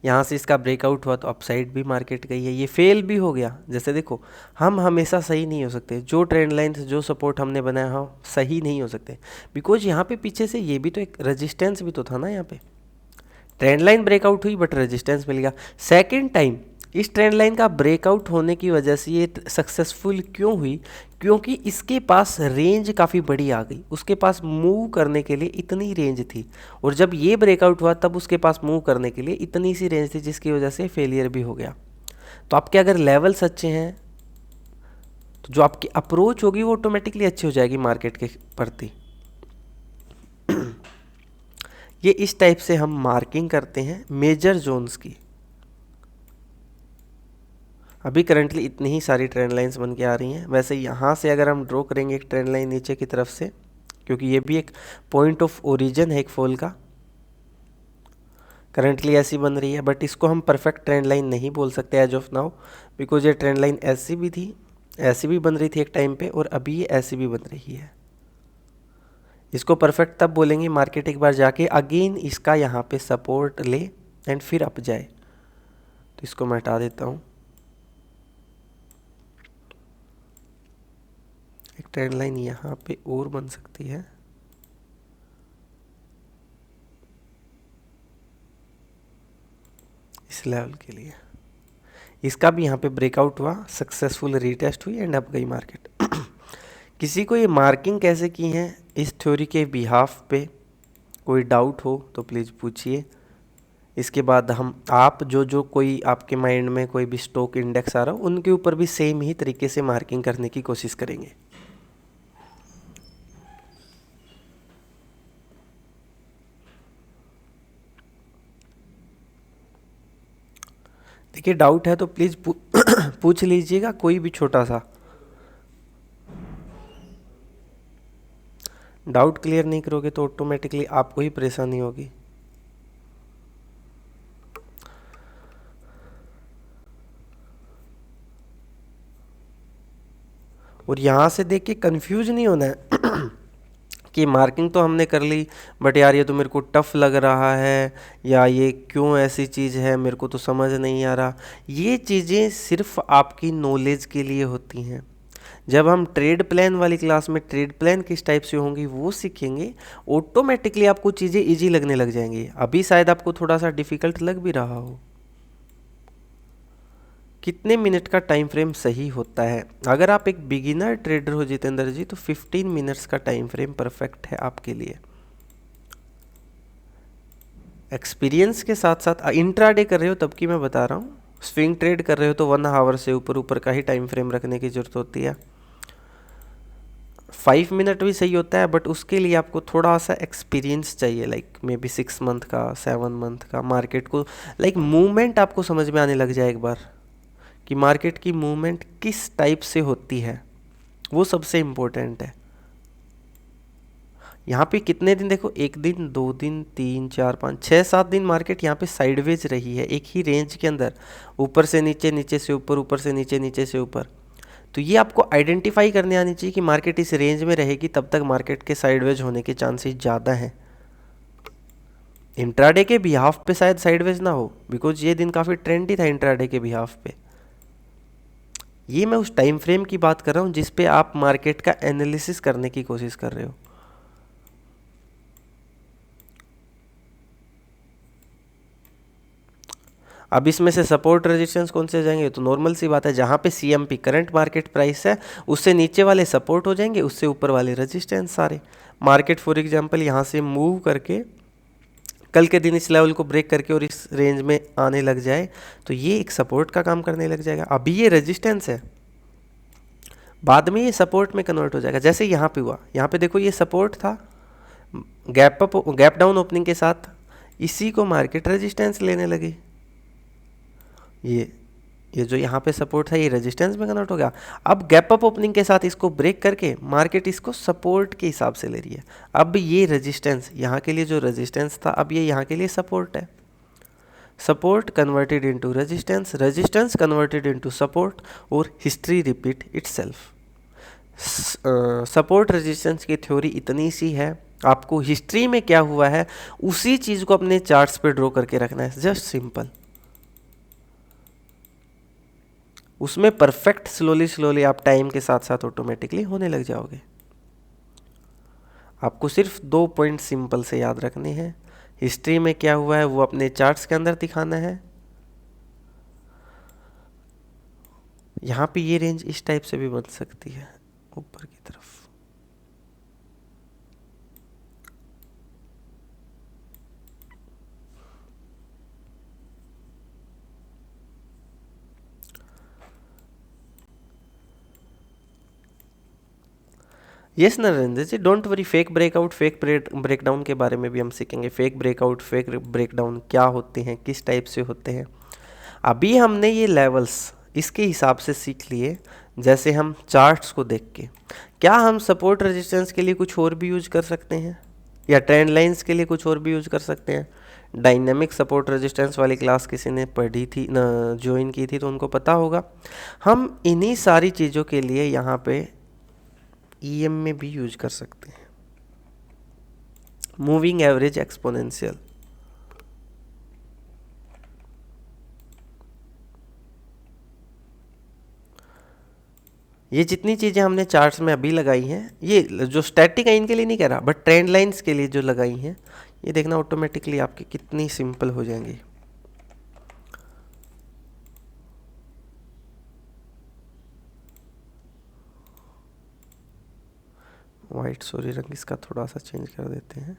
यहाँ से इसका ब्रेकआउट हुआ तो अपसाइड भी मार्केट गई है, ये फेल भी हो गया। जैसे देखो, हम हमेशा सही नहीं हो सकते, जो ट्रेंड लाइन जो सपोर्ट हमने बनाया हो सही नहीं हो सकते, बिकॉज यहाँ पे पीछे से ये भी तो एक रेजिस्टेंस भी तो था ना। यहाँ पे ट्रेंड लाइन ब्रेकआउट हुई बट रेजिस्टेंस मिल गया। सेकेंड टाइम इस ट्रेंड लाइन का ब्रेकआउट होने की वजह से ये सक्सेसफुल क्यों हुई? क्योंकि इसके पास रेंज काफ़ी बड़ी आ गई, उसके पास मूव करने के लिए इतनी रेंज थी, और जब ये ब्रेकआउट हुआ तब उसके पास मूव करने के लिए इतनी सी रेंज थी, जिसकी वजह से फेलियर भी हो गया। तो आपके अगर लेवल्स अच्छे हैं तो जो आपकी अप्रोच होगी वो ऑटोमेटिकली अच्छी हो जाएगी मार्केट के प्रति। ये इस टाइप से हम मार्किंग करते हैं मेजर जोन्स की। अभी करंटली इतनी ही सारी ट्रेंड लाइंस बन के आ रही हैं। वैसे यहाँ से अगर हम ड्रॉ करेंगे एक ट्रेंड लाइन नीचे की तरफ से, क्योंकि ये भी एक पॉइंट ऑफ ओरिजिन है एक फॉल का, करंटली ऐसी बन रही है, बट इसको हम परफेक्ट ट्रेंड लाइन नहीं बोल सकते एज ऑफ नाउ, बिकॉज ये ट्रेंड लाइन ऐसी भी थी, ऐसी भी बन रही थी एक टाइम पे, और अभी ये ऐसी भी बन रही है। इसको परफेक्ट तब बोलेंगे मार्केट एक बार जाके अगेन इसका यहाँ पे सपोर्ट ले एंड फिर अप जाए। तो इसको मैं हटा देता हूँ। एक ट्रेंड लाइन यहाँ पे और बन सकती है, इस लेवल के लिए। इसका भी यहाँ पे ब्रेकआउट हुआ, सक्सेसफुल रीटेस्ट हुई एंड अप गई मार्केट। किसी को ये मार्किंग कैसे की है इस थ्योरी के बिहाफ पे कोई डाउट हो तो प्लीज़ पूछिए। इसके बाद हम आप जो कोई आपके माइंड में कोई भी स्टॉक इंडेक्स आ रहा हो उनके ऊपर भी सेम ही तरीके से मार्किंग करने की कोशिश करेंगे। देखिए, डाउट है तो प्लीज़ पूछ लीजिएगा, कोई भी छोटा सा। डाउट क्लियर नहीं करोगे तो ऑटोमेटिकली आपको ही परेशानी होगी। और यहाँ से देख के कंफ्यूज नहीं होना है कि मार्किंग तो हमने कर ली बट यार ये तो मेरे को टफ लग रहा है, या ये क्यों ऐसी चीज़ है मेरे को तो समझ नहीं आ रहा। ये चीज़ें सिर्फ आपकी नॉलेज के लिए होती हैं। जब हम ट्रेड प्लान वाली क्लास में ट्रेड प्लान किस टाइप से होंगी वो सीखेंगे, ऑटोमेटिकली आपको चीज़ें इजी लगने लग जाएंगी। अभी शायद आपको थोड़ा सा डिफ़िकल्ट लग भी रहा हो। कितने मिनट का टाइम फ्रेम सही होता है? अगर आप एक बिगिनर ट्रेडर हो जितेंद्र जी तो 15 मिनट्स का टाइम फ्रेम परफेक्ट है आपके लिए। एक्सपीरियंस के साथ साथ इंट्राडे कर रहे हो तब की मैं बता रहा हूँ, स्विंग ट्रेड कर रहे हो तो 1 आवर से ऊपर ऊपर का ही टाइम फ्रेम रखने की ज़रूरत होती है। 5 मिनट भी सही होता है, बट उसके लिए आपको थोड़ा सा एक्सपीरियंस चाहिए, लाइक मे बी 6 मंथ का, 7 मंथ का। मार्केट को लाइक मूवमेंट आपको समझ में आने लग जाए एक बार कि मार्केट की मूवमेंट किस टाइप से होती है, वो सबसे इम्पोर्टेंट है। यहाँ पे कितने दिन देखो, 1 दिन, 2 दिन, 3, 4, 5, 6, 7 दिन मार्केट यहाँ पे साइडवेज रही है एक ही रेंज के अंदर, ऊपर से नीचे, नीचे से ऊपर, ऊपर से नीचे, नीचे से ऊपर। तो ये आपको आइडेंटिफाई करने आनी चाहिए कि मार्केट इस रेंज में रहेगी तब तक मार्केट के साइडवेज होने के चांसेस ज़्यादा हैं। इंट्राडे के बिहाफ पे शायद साइडवेज ना हो, बिकॉज ये दिन काफ़ी ट्रेंडी था इंट्राडे के बिहाफ पे। ये मैं उस टाइम फ्रेम की बात कर रहा हूँ जिस पे आप मार्केट का एनालिसिस करने की कोशिश कर रहे हो। अब इसमें से सपोर्ट रेजिस्टेंस कौन से जाएंगे, तो नॉर्मल सी बात है, जहाँ पे CMP करंट मार्केट प्राइस है उससे नीचे वाले सपोर्ट हो जाएंगे, उससे ऊपर वाले रेजिस्टेंस सारे। मार्केट फॉर एग्जांपल यहाँ से मूव करके कल के दिन इस लेवल को ब्रेक करके और इस रेंज में आने लग जाए तो ये एक सपोर्ट का काम करने लग जाएगा। अभी ये रेजिस्टेंस है, बाद में ये सपोर्ट में कन्वर्ट हो जाएगा। जैसे यहाँ पे हुआ, यहाँ पे देखो ये सपोर्ट था, गैप डाउन ओपनिंग के साथ इसी को मार्केट रेजिस्टेंस लेने लगी। ये जो यहाँ पे सपोर्ट था ये रेजिस्टेंस में कन्वर्ट हो गया। अब गैप अप ओपनिंग के साथ इसको ब्रेक करके मार्केट इसको सपोर्ट के हिसाब से ले रही है। अब ये रेजिस्टेंस यहाँ के लिए जो रेजिस्टेंस था, अब ये यहाँ के लिए सपोर्ट है। Support converted into resistance, resistance converted into support, और history repeat itself. Support resistance की थ्योरी इतनी सी है, आपको हिस्ट्री में क्या हुआ है उसी चीज को अपने चार्ट्स पे ड्रॉ करके रखना है, जस्ट सिंपल। उसमें परफेक्ट स्लोली आप टाइम के साथ साथ ऑटोमेटिकली होने लग जाओगे। आपको सिर्फ 2 पॉइंट सिंपल से याद रखने हैं। हिस्ट्री में क्या हुआ है वो अपने चार्ट्स के अंदर दिखाना है। यहाँ पे ये रेंज इस टाइप से भी बन सकती है ऊपर की तरफ। Yes Narendra ji, don't worry, fake breakout fake breakdown के बारे में भी हम सीखेंगे। फेक ब्रेकआउट फेक ब्रेकडाउन क्या होते हैं, किस टाइप से होते हैं। अभी हमने ये लेवल्स इसके हिसाब से सीख लिए। जैसे हम चार्ट्स को देख के, क्या हम सपोर्ट रेजिस्टेंस के लिए कुछ और भी यूज कर सकते हैं, या ट्रेंड लाइंस के लिए कुछ और भी यूज कर सकते हैं। डायनेमिक सपोर्ट रेजिस्टेंस वाली क्लास किसी ने पढ़ी थी न, ज्वाइन की थी, तो उनको पता होगा। हम इन्हीं सारी चीज़ों के लिए यहाँ पे EM में भी यूज कर सकते हैं, मूविंग एवरेज एक्सपोनेंशियल। ये जितनी चीज़ें हमने चार्ट्स में अभी लगाई हैं, ये जो स्टैटिक है इनके लिए नहीं कह रहा, बट ट्रेंड लाइंस के लिए जो लगाई हैं, ये देखना ऑटोमेटिकली आपकी कितनी सिंपल हो जाएंगी। वाइट सॉरी रंग इसका थोड़ा सा चेंज कर देते हैं।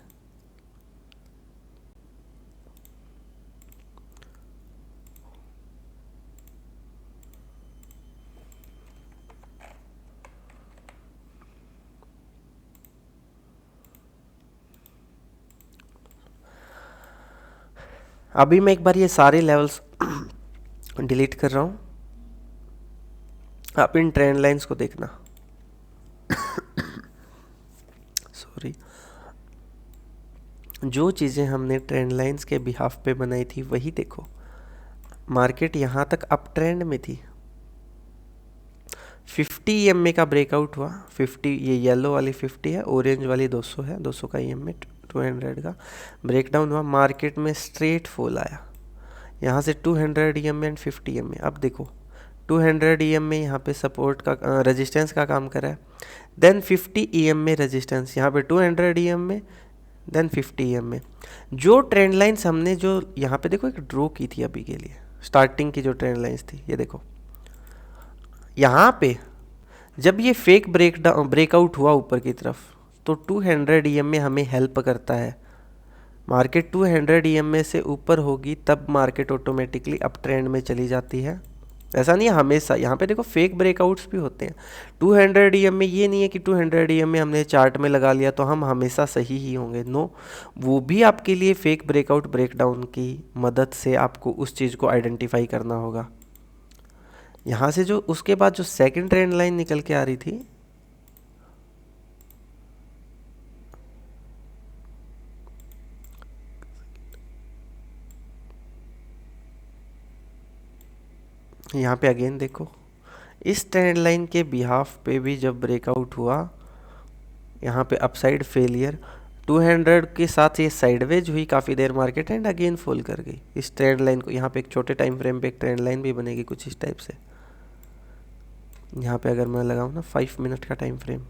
अभी मैं एक बार ये सारे लेवल्स डिलीट कर रहा हूँ, आप इन ट्रेंड लाइंस को देखना। सॉरी, जो चीज़ें हमने ट्रेंड लाइंस के बिहाफ पे बनाई थी वही देखो। मार्केट यहाँ तक अप ट्रेंड में थी, 50 EMA का ब्रेकआउट हुआ। 50, ये येलो वाली 50 है, ऑरेंज वाली 200 है, 200 का EMA 200 का ब्रेकडाउन हुआ। मार्केट में स्ट्रेट फॉल आया, यहाँ से 200 EMA एंड 50 EMA। अब देखो 200 EMA यहाँ पे सपोर्ट का रेजिस्टेंस का काम कर रहा है, देन 50 EMA रेजिस्टेंस, यहाँ पे 200 EMA, देन 50 EMA। जो ट्रेंड लाइन्स हमने जो यहाँ पे देखो एक ड्रॉ की थी अभी के लिए, स्टार्टिंग की जो ट्रेंड लाइन्स थी, ये देखो यहाँ पे जब ये फेक ब्रेकआउट हुआ ऊपर की तरफ, तो 200 EMA हमें हेल्प करता है। मार्केट 200 EMA से ऊपर होगी तब मार्केट ऑटोमेटिकली अप ट्रेंड में चली जाती है। ऐसा नहीं है हमेशा, यहाँ पे देखो फेक ब्रेकआउट्स भी होते हैं। 200 EMA ये नहीं है कि 200 EMA हमने चार्ट में लगा लिया तो हम हमेशा सही ही होंगे, नो, वो भी आपके लिए फेक ब्रेकआउट ब्रेकडाउन की मदद से आपको उस चीज़ को आइडेंटिफाई करना होगा। यहाँ से जो उसके बाद जो सेकंड ट्रेंड लाइन निकल के आ रही थी, यहाँ पे अगेन देखो इस ट्रेंड लाइन के बिहाफ पे भी जब ब्रेकआउट हुआ, यहाँ पे अपसाइड फेलियर, 200 के साथ ये साइडवेज हुई काफ़ी देर मार्केट एंड अगेन फॉल कर गई इस ट्रेंड लाइन को। यहाँ पे एक छोटे टाइम फ्रेम पे एक ट्रेंड लाइन भी बनेगी कुछ इस टाइप से। यहाँ पे अगर मैं लगाऊँ ना 5 मिनट का टाइम फ्रेम,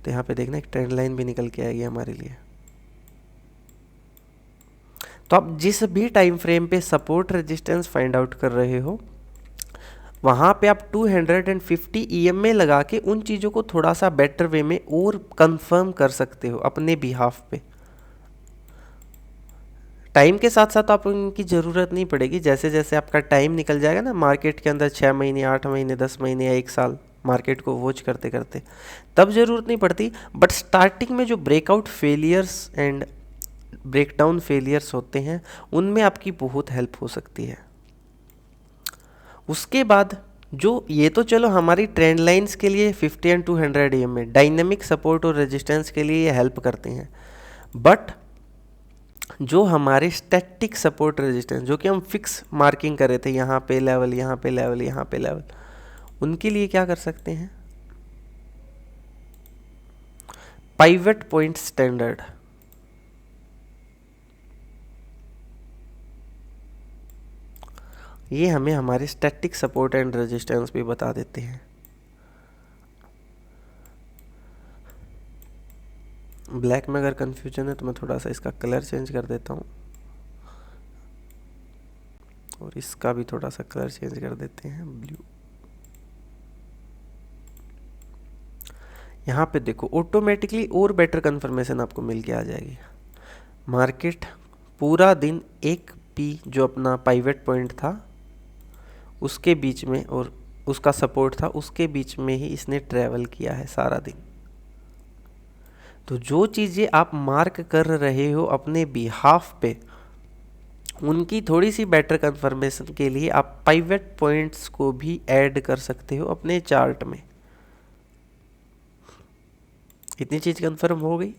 तो यहाँ पे देखना एक ट्रेंड लाइन भी निकल के आएगी हमारे लिए। तो आप जिस भी टाइम फ्रेम पे सपोर्ट रेजिस्टेंस फाइंड आउट कर रहे हो वहाँ पे आप 250 EMA लगा के उन चीज़ों को थोड़ा सा बेटर वे में और कंफर्म कर सकते हो अपने बिहाफ पे। टाइम के साथ साथ आप उनकी ज़रूरत नहीं पड़ेगी, जैसे जैसे आपका टाइम निकल जाएगा ना मार्केट के अंदर 6 महीने 8 महीने 10 महीने या 1 साल मार्केट को वॉच करते करते, तब ज़रूरत नहीं पड़ती। बट स्टार्टिंग में जो breakout failures and breakdown failures होते हैं उनमें आपकी बहुत हेल्प हो सकती है। उसके बाद जो ये तो चलो हमारी ट्रेंड लाइंस के लिए 50 एंड 200 EMA डायनेमिक सपोर्ट और रेजिस्टेंस के लिए ये हेल्प करते हैं। बट जो हमारे स्टैटिक सपोर्ट रेजिस्टेंस जो कि हम फिक्स मार्किंग कर रहे थे, यहाँ पे लेवल यहाँ पे लेवल यहाँ पे लेवल, उनके लिए क्या कर सकते हैं, पाइवट पॉइंट स्टैंडर्ड। ये हमें हमारे स्टैटिक सपोर्ट एंड रेजिस्टेंस भी बता देते हैं। ब्लैक में अगर कंफ्यूजन है तो मैं थोड़ा सा इसका कलर चेंज कर देता हूँ और इसका भी थोड़ा सा कलर चेंज कर देते हैं ब्लू। यहाँ पे देखो ऑटोमेटिकली और बेटर कंफर्मेशन आपको मिल के आ जाएगी। मार्केट पूरा दिन एक पी जो अपना पाइवट पॉइंट था उसके बीच में और उसका सपोर्ट था उसके बीच में ही इसने ट्रैवल किया है सारा दिन। तो जो चीज़ें आप मार्क कर रहे हो अपने बिहाफ पे उनकी थोड़ी सी बेटर कंफर्मेशन के लिए आप पाइवट पॉइंट्स को भी ऐड कर सकते हो अपने चार्ट में। इतनी चीज़ कंफर्म हो गई।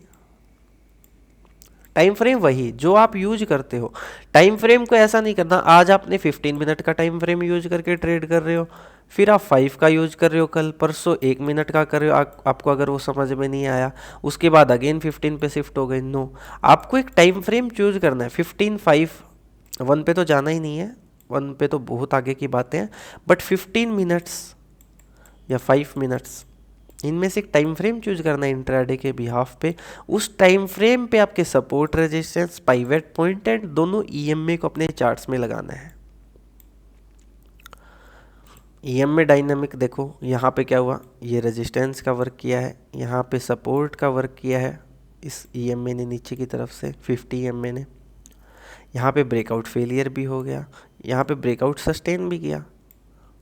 टाइम फ्रेम वही जो आप यूज करते हो। टाइम फ्रेम को ऐसा नहीं करना आज आपने 15 मिनट का टाइम फ्रेम यूज करके ट्रेड कर रहे हो, फिर आप 5 का यूज कर रहे हो, कल परसों 1 मिनट का कर रहे हो, आपको अगर वो समझ में नहीं आया उसके बाद अगेन 15 पे शिफ्ट हो गए। नो, आपको एक टाइम फ्रेम चूज करना है। 15, 5, 1 पे तो जाना ही नहीं है, 1 पे तो बहुत आगे की बातें हैं, बट 15 मिनट्स या 5 मिनट्स इनमें से एक टाइम फ्रेम चूज करना है इंट्राडे के बिहाफ पे। उस टाइम फ्रेम पे आपके support resistance pivot point and दोनों ईएमए को अपने चार्ट्स में लगाना है। ईएमए डायनामिक देखो यहाँ पे क्या हुआ, ये रेजिस्टेंस का वर्क किया है, यहाँ पे सपोर्ट का वर्क किया है इस ईएमए ने नीचे की तरफ से 50 EMA ने, यहाँ पे ब्रेकआउट फेलियर भी हो गया, यहाँ पे ब्रेकआउट सस्टेन भी किया,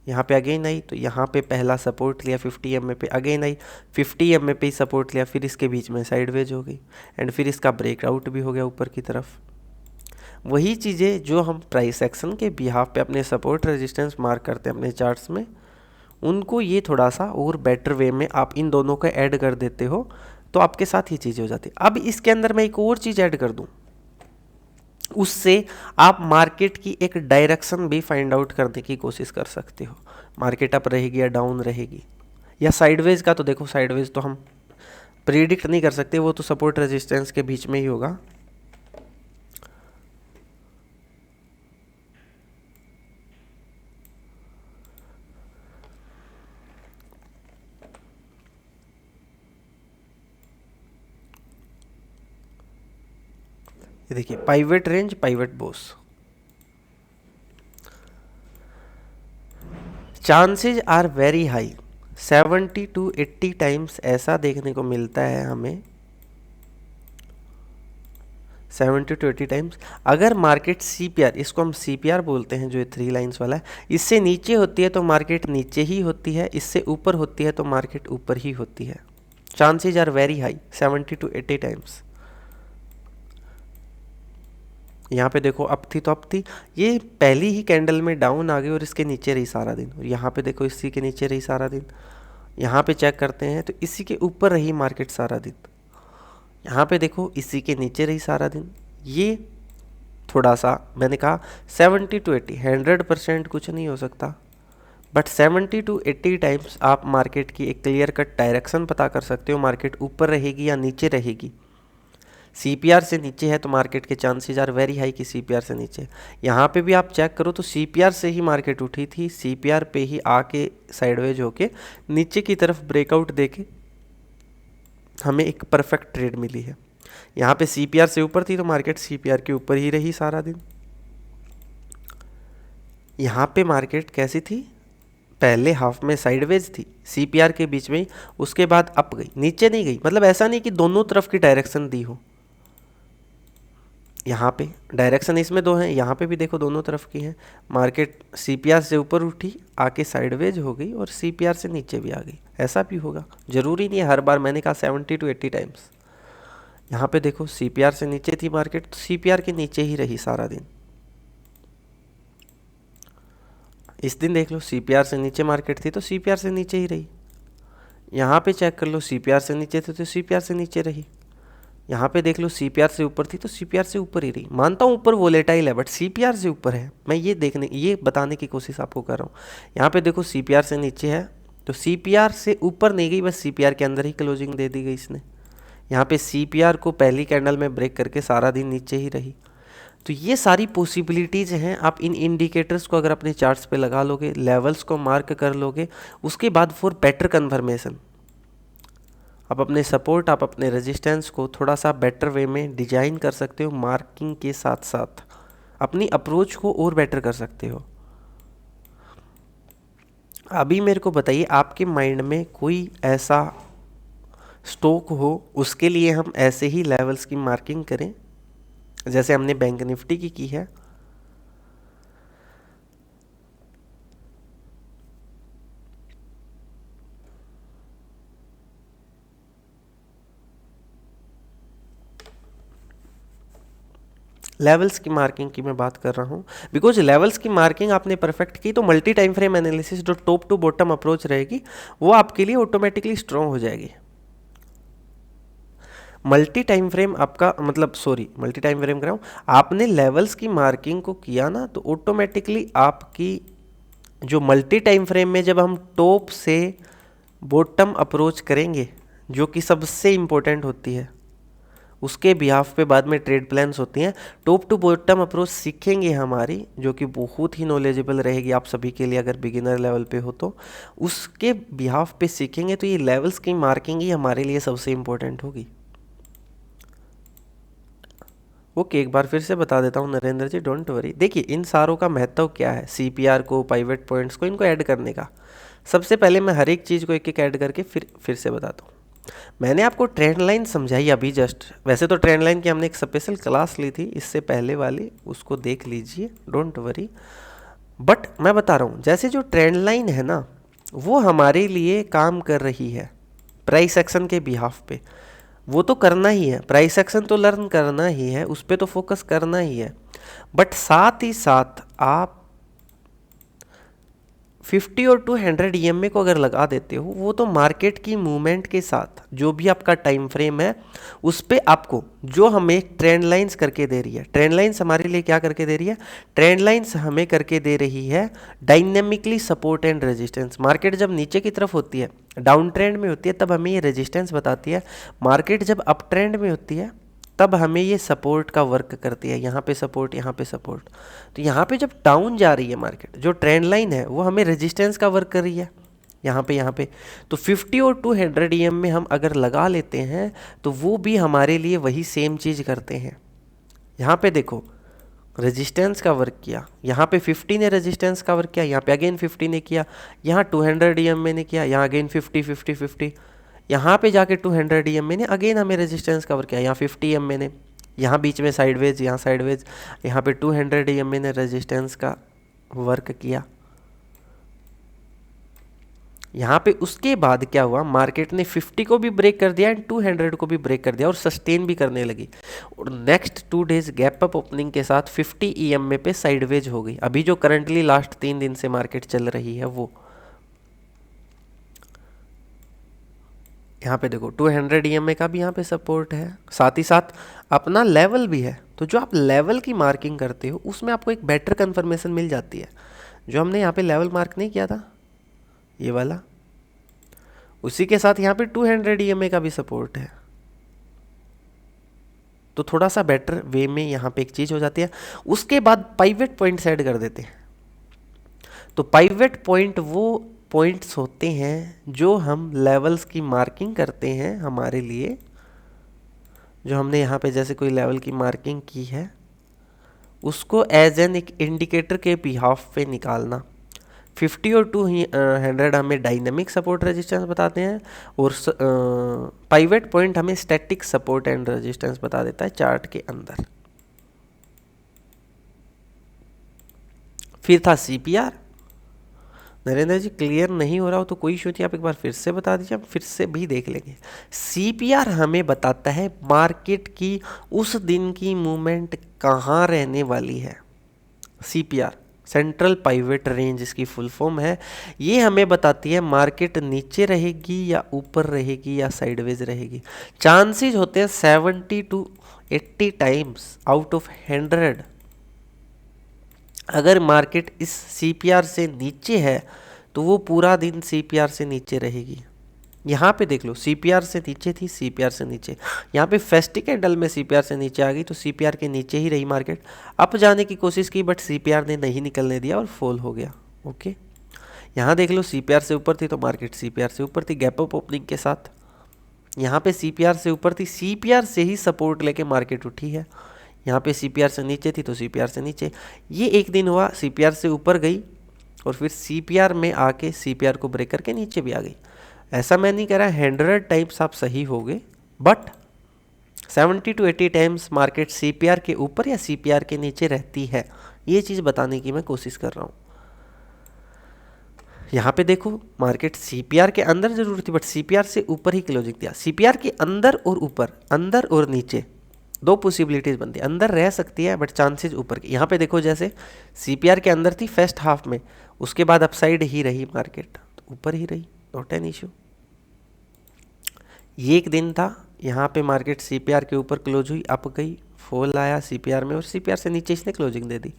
यहाँ पे अगेन आई तो यहाँ पे पहला सपोर्ट लिया 50 EMA पे, अगेन आई 50 EMA पे ही सपोर्ट लिया, फिर इसके बीच में साइडवेज हो गई एंड फिर इसका ब्रेकआउट भी हो गया ऊपर की तरफ। वही चीज़ें जो हम प्राइस एक्शन के बिहाफ पे अपने सपोर्ट रेजिस्टेंस मार्क करते हैं अपने चार्ट्स में, उनको ये थोड़ा सा और बेटर वे में आप इन दोनों को ऐड कर देते हो तो आपके साथ ये चीज़ें हो जाती है। अब इसके अंदर मैं एक और चीज़ ऐड कर दूँ, उससे आप मार्केट की एक डायरेक्शन भी फाइंड आउट करने की कोशिश कर सकते हो। मार्केट अप रहेगी या डाउन रहेगी या साइडवेज का, तो देखो साइडवेज तो हम प्रिडिक्ट नहीं कर सकते, वो तो सपोर्ट रेजिस्टेंस के बीच में ही होगा। ये देखिए pivot range pivot boss, chances are very high 70 to 80 times ऐसा देखने को मिलता है हमें, 70 to 80 टाइम्स। अगर मार्केट CPR, इसको हम CPR बोलते हैं जो ये 3 लाइंस वाला है, इससे नीचे होती है तो मार्केट नीचे ही होती है, इससे ऊपर होती है तो मार्केट ऊपर ही होती है। Chances are very high 70 to 80 times. यहाँ पे देखो अप थी तो अप थी, ये पहली ही कैंडल में डाउन आ गई और इसके नीचे रही सारा दिन, और यहाँ पे देखो इसी के नीचे रही सारा दिन। यहाँ पे चेक करते हैं तो इसी के ऊपर रही मार्केट सारा दिन, यहाँ पे देखो इसी के नीचे रही सारा दिन। ये थोड़ा सा मैंने कहा 70 to 80, 100% कुछ नहीं हो सकता, बट 70 to 80 टाइम्स आप मार्केट की एक क्लियर कट डायरेक्शन पता कर सकते हो, मार्केट ऊपर रहेगी या नीचे रहेगी। CPR से नीचे है तो मार्केट के चांसेस आर वेरी हाई कि CPR से नीचे। यहाँ पे भी आप चेक करो तो CPR से ही मार्केट उठी थी, CPR पे ही आके साइडवेज होके नीचे की तरफ ब्रेकआउट देके हमें एक परफेक्ट ट्रेड मिली है। यहाँ पे CPR से ऊपर थी तो मार्केट CPR के ऊपर ही रही सारा दिन। यहाँ पे मार्केट कैसी थी, पहले हाफ में साइडवेज थी CPR के बीच में ही, उसके बाद अप गई, नीचे नहीं गई। मतलब ऐसा नहीं कि दोनों तरफ की डायरेक्शन दी हो, यहाँ पे डायरेक्शन इसमें दो हैं, यहाँ पे भी देखो दोनों तरफ की हैं। मार्केट CPR से ऊपर उठी, आके साइडवेज हो गई और CPR से नीचे भी आ गई। ऐसा भी होगा, जरूरी नहीं है हर बार। मैंने कहा 70 to 80 टाइम्स। यहाँ पे देखो CPR से नीचे थी मार्केट, तो CPR के नीचे ही रही सारा दिन। इस दिन देख लो CPR से नीचे मार्केट थी तो CPR से नीचे ही रही। यहाँ पे चेक कर लो CPR से नीचे थी तो CPR से नीचे रही। यहाँ पे देख लो CPR से ऊपर थी तो CPR से ऊपर ही रही। मानता हूँ ऊपर वोलेटाइल है बट CPR से ऊपर है, मैं ये बताने की कोशिश आपको कर रहा हूँ। यहाँ पे देखो CPR से नीचे है तो CPR से ऊपर नहीं गई, बस CPR के अंदर ही क्लोजिंग दे दी गई इसने। यहाँ पे CPR को पहली कैंडल में ब्रेक करके सारा दिन नीचे ही रही। तो ये सारी पॉसिबिलिटीज़ हैं। आप इन इंडिकेटर्स को अगर अपने चार्ट्स पे लगा लोगे, लेवल्स को मार्क कर लोगे, उसके बाद फॉर बेटर कन्फर्मेशन आप अपने सपोर्ट, आप अपने रेजिस्टेंस को थोड़ा सा बेटर वे में डिजाइन कर सकते हो। मार्किंग के साथ साथ अपनी अप्रोच को और बेटर कर सकते हो। अभी मेरे को बताइए आपके माइंड में कोई ऐसा स्टॉक हो उसके लिए हम ऐसे ही लेवल्स की मार्किंग करें जैसे हमने बैंक निफ्टी की है। लेवल्स की मार्किंग की मैं बात कर रहा हूँ, बिकॉज लेवल्स की मार्किंग आपने परफेक्ट की तो मल्टी टाइम फ्रेम एनालिसिस जो टॉप टू बॉटम अप्रोच रहेगी वो आपके लिए ऑटोमेटिकली स्ट्रॉन्ग हो जाएगी। मल्टी टाइम फ्रेम आपका मतलब मल्टी टाइम फ्रेम कराऊँ, आपने लेवल्स की मार्किंग को किया ना तो ऑटोमेटिकली आपकी जो मल्टी टाइम फ्रेम में जब हम टॉप से बॉटम अप्रोच करेंगे जो कि सबसे इम्पोर्टेंट होती है, उसके बिहाफ पे बाद में ट्रेड प्लान्स होती हैं। टॉप टू बॉटम अप्रोच सीखेंगे हमारी, जो कि बहुत ही नॉलेजेबल रहेगी आप सभी के लिए अगर बिगिनर लेवल पे हो तो उसके बिहाफ पे सीखेंगे। तो ये लेवल्स की मार्किंग ही हमारे लिए सबसे इम्पोर्टेंट होगी। ओके, एक बार फिर से बता देता हूँ नरेंद्र जी, डोंट वरी। देखिए इन सारों का महत्व क्या है, CPR को, पाइवेट पॉइंट्स को, इनको ऐड करने का। सबसे पहले मैं हर एक चीज़ को एक एक ऐड करके फिर से बताता हूँ। मैंने आपको ट्रेंड लाइन समझाई अभी जस्ट। वैसे तो ट्रेंड लाइन की हमने एक स्पेशल क्लास ली थी इससे पहले वाली, उसको देख लीजिए, डोंट वरी। बट मैं बता रहा हूँ जैसे जो ट्रेंड लाइन है ना वो हमारे लिए काम कर रही है प्राइस एक्शन के बिहाफ पे। वो तो करना ही है, प्राइस एक्शन तो लर्न करना ही है, उस पर तो फोकस करना ही है। बट साथ ही साथ आप 50 और 200 EMA को अगर लगा देते हो, वो तो मार्केट की मूवमेंट के साथ जो भी आपका टाइम फ्रेम है उस पे आपको जो हमें ट्रेंड लाइंस करके दे रही है। ट्रेंड लाइंस हमारे लिए क्या करके दे रही है, ट्रेंड लाइंस हमें करके दे रही है dynamically support and resistance. Market जब नीचे की तरफ होती है, डाउन ट्रेंड में होती है, तब हमें ये रेजिस्टेंस बताती है। मार्केट जब अप ट्रेंड में होती है तब हमें ये सपोर्ट का वर्क करती है। यहाँ पे सपोर्ट, यहाँ पे सपोर्ट। तो यहाँ पे जब डाउन जा रही है मार्केट, जो ट्रेंड लाइन है वो हमें रेजिस्टेंस का वर्क कर रही है यहाँ पे। तो 50 और 200 EM में हम अगर लगा लेते हैं तो वो भी हमारे लिए वही सेम चीज़ करते हैं। यहाँ पे देखो रेजिस्टेंस का वर्क किया, यहाँ पे 50 ने रेजिस्टेंस का वर्क किया, यहाँ पे अगेन 50 ने किया, यहाँ 200 EM ने किया, यहाँ अगेन 50 50 50, यहाँ पे जाके 200 EM ने अगेन हमें रेजिस्टेंस कवर किया, यहाँ 50 EM ने, यहाँ बीच में साइडवेज, यहाँ साइडवेज, यहाँ पे 200 EM ने रेजिस्टेंस का वर्क किया। यहाँ पे उसके बाद क्या हुआ, मार्केट ने 50 को भी ब्रेक कर दिया एंड 200 को भी ब्रेक कर दिया और सस्टेन भी करने लगी। और next 2 days gap up opening के साथ 50 EMA पे साइडवेज हो गई। अभी जो करंटली लास्ट 3 दिन से मार्केट चल रही है वो यहाँ पे देखो 200 EMA का भी यहाँ पे सपोर्ट है, साथ ही साथ अपना लेवल भी है। तो जो आप लेवल की मार्किंग करते हो उसमें आपको एक बेटर कंफर्मेशन मिल जाती है। जो हमने यहाँ पे लेवल मार्क नहीं किया था ये वाला, उसी के साथ यहाँ पे 200 EMA का भी सपोर्ट है। तो थोड़ा सा बेटर वे में यहाँ पे एक चीज़ हो जाती है। उसके बाद पाइवेट पॉइंट्स ऐड कर देते हैं। तो पाइवेट पॉइंट वो पॉइंट्स होते हैं जो हम लेवल्स की मार्किंग करते हैं हमारे लिए, जो हमने यहाँ पे जैसे कोई लेवल की मार्किंग की है उसको एज एन एक इंडिकेटर के बिहाफ पे निकालना। 50 और 200 हमें डायनेमिक सपोर्ट रेजिस्टेंस बताते हैं और पाइवेट पॉइंट हमें स्टैटिक सपोर्ट एंड रेजिस्टेंस बता देता है चार्ट के अंदर। फिर था सीपीआर। नरेंद्र जी क्लियर नहीं हो रहा हो तो कोई इशू नहीं, आप एक बार फिर से बता दीजिए, हम फिर से भी देख लेंगे। सीपीआर हमें बताता है मार्केट की उस दिन की मूवमेंट कहाँ रहने वाली है। सीपीआर सेंट्रल पाइवेट रेंज इसकी फुल फॉर्म है। ये हमें बताती है मार्केट नीचे रहेगी या ऊपर रहेगी या साइडवेज रहेगी। चांसेस होते हैं 70 to 80 टाइम्स आउट ऑफ 100। अगर मार्केट इस सीपीआर से नीचे है तो वो पूरा दिन सीपीआर से नीचे रहेगी। यहाँ पे देख लो सीपीआर से नीचे थी, सीपीआर से नीचे, यहाँ पे फेस्टिक कैंडल में सीपीआर से नीचे आ गई तो सीपीआर के नीचे ही रही मार्केट। अप जाने की कोशिश की बट सीपीआर ने नहीं निकलने दिया और फॉल हो गया। ओके, यहाँ देख लो सीपीआर से ऊपर थी तो मार्केट सीपीआर से ऊपर थी गैप अप ओपनिंग के साथ। यहाँ पे सीपीआर से ऊपर थी, सीपीआर से ही सपोर्ट लेके मार्केट उठी है। यहाँ पे सीपीआर से नीचे थी तो सीपीआर से नीचे। ये एक दिन हुआ सीपीआर से ऊपर गई और फिर सीपीआर में आके सीपीआर को ब्रेक करके नीचे भी आ गई। ऐसा मैं नहीं कह रहा 100 टाइम्स आप सही हो गए, but 70 to 80 times market CPR के ऊपर या सीपीआर के नीचे रहती है। ये चीज़ बताने की मैं कोशिश कर रहा हूँ। यहाँ पे देखो मार्केट सीपीआर के अंदर जरूर थी बट सीपीआर से ऊपर ही क्लोजिंग दिया। सीपीआर के अंदर और ऊपर, अंदर और नीचे दो पॉसिबिलिटीज बनती है। अंदर रह सकती है बट चांसेस ऊपर की। यहाँ पे देखो जैसे सीपीआर के अंदर थी फर्स्ट हाफ में, उसके बाद अपसाइड ही रही मार्केट, तो ऊपर ही रही, नॉट एन इशू। ये एक दिन था, यहाँ पे मार्केट सीपीआर के ऊपर क्लोज हुई, अप गई, फॉल आया सीपीआर में और सीपीआर से नीचे इसने क्लोजिंग दे दी,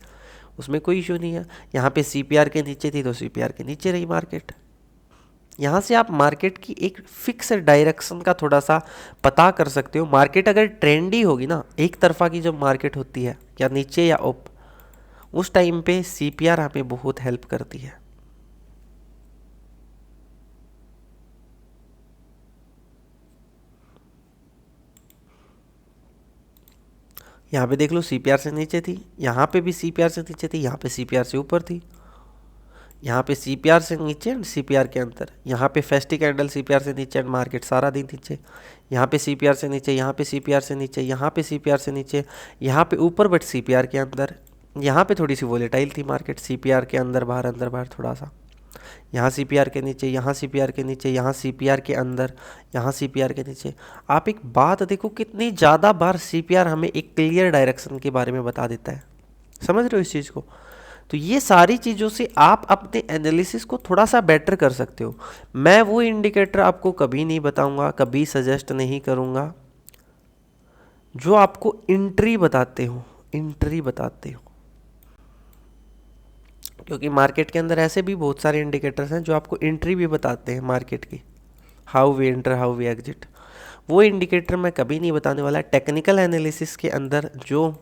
उसमें कोई इशू नहीं है। यहाँ पे सीपीआर के नीचे थी तो सीपीआर के नीचे रही मार्केट। यहाँ से आप मार्केट की एक फिक्स डायरेक्शन का थोड़ा सा पता कर सकते हो। मार्केट अगर ट्रेंडी होगी ना, एक तरफा की जब मार्केट होती है या नीचे या अप, उस टाइम पे सीपीआर हमें बहुत हेल्प करती है। यहाँ पे देख लो सीपीआर से नीचे थी, यहाँ पे भी सीपीआर से नीचे थी, यहाँ पे सीपीआर से ऊपर थी, यहाँ पे सीपीआर से नीचे एंड सीपीआर के अंदर, यहाँ पे फेस्टिक कैंडल सीपीआर से नीचे एंड मार्केट सारा दिन नीचे, यहाँ पे सीपीआर से नीचे, यहाँ पे सीपीआर से नीचे, यहाँ पे सीपीआर से नीचे, यहाँ पे ऊपर बट सीपीआर के अंदर। यहाँ पे थोड़ी सी वोलेटाइल थी मार्केट, सीपीआर के अंदर बाहर थोड़ा सा, यहाँ सीपीआर के नीचे, यहाँ सीपीआर के नीचे, यहाँ सीपीआर के अंदर, यहाँ सीपीआर के नीचे। आप एक बात देखो कितनी ज़्यादा बार सीपीआर हमें एक क्लियर डायरेक्शन के बारे में बता देता है। समझ रहे हो इस चीज़ को? तो ये सारी चीज़ों से आप अपने एनालिसिस को थोड़ा सा बेटर कर सकते हो। मैं वो इंडिकेटर आपको कभी नहीं बताऊंगा, कभी सजेस्ट नहीं करूंगा जो आपको एंट्री बताते हो, क्योंकि मार्केट के अंदर ऐसे भी बहुत सारे इंडिकेटर्स हैं जो आपको एंट्री भी बताते हैं मार्केट की, how we enter how we exit. वो इंडिकेटर मैं कभी नहीं बताने वाला। टेक्निकल एनालिसिस के अंदर जो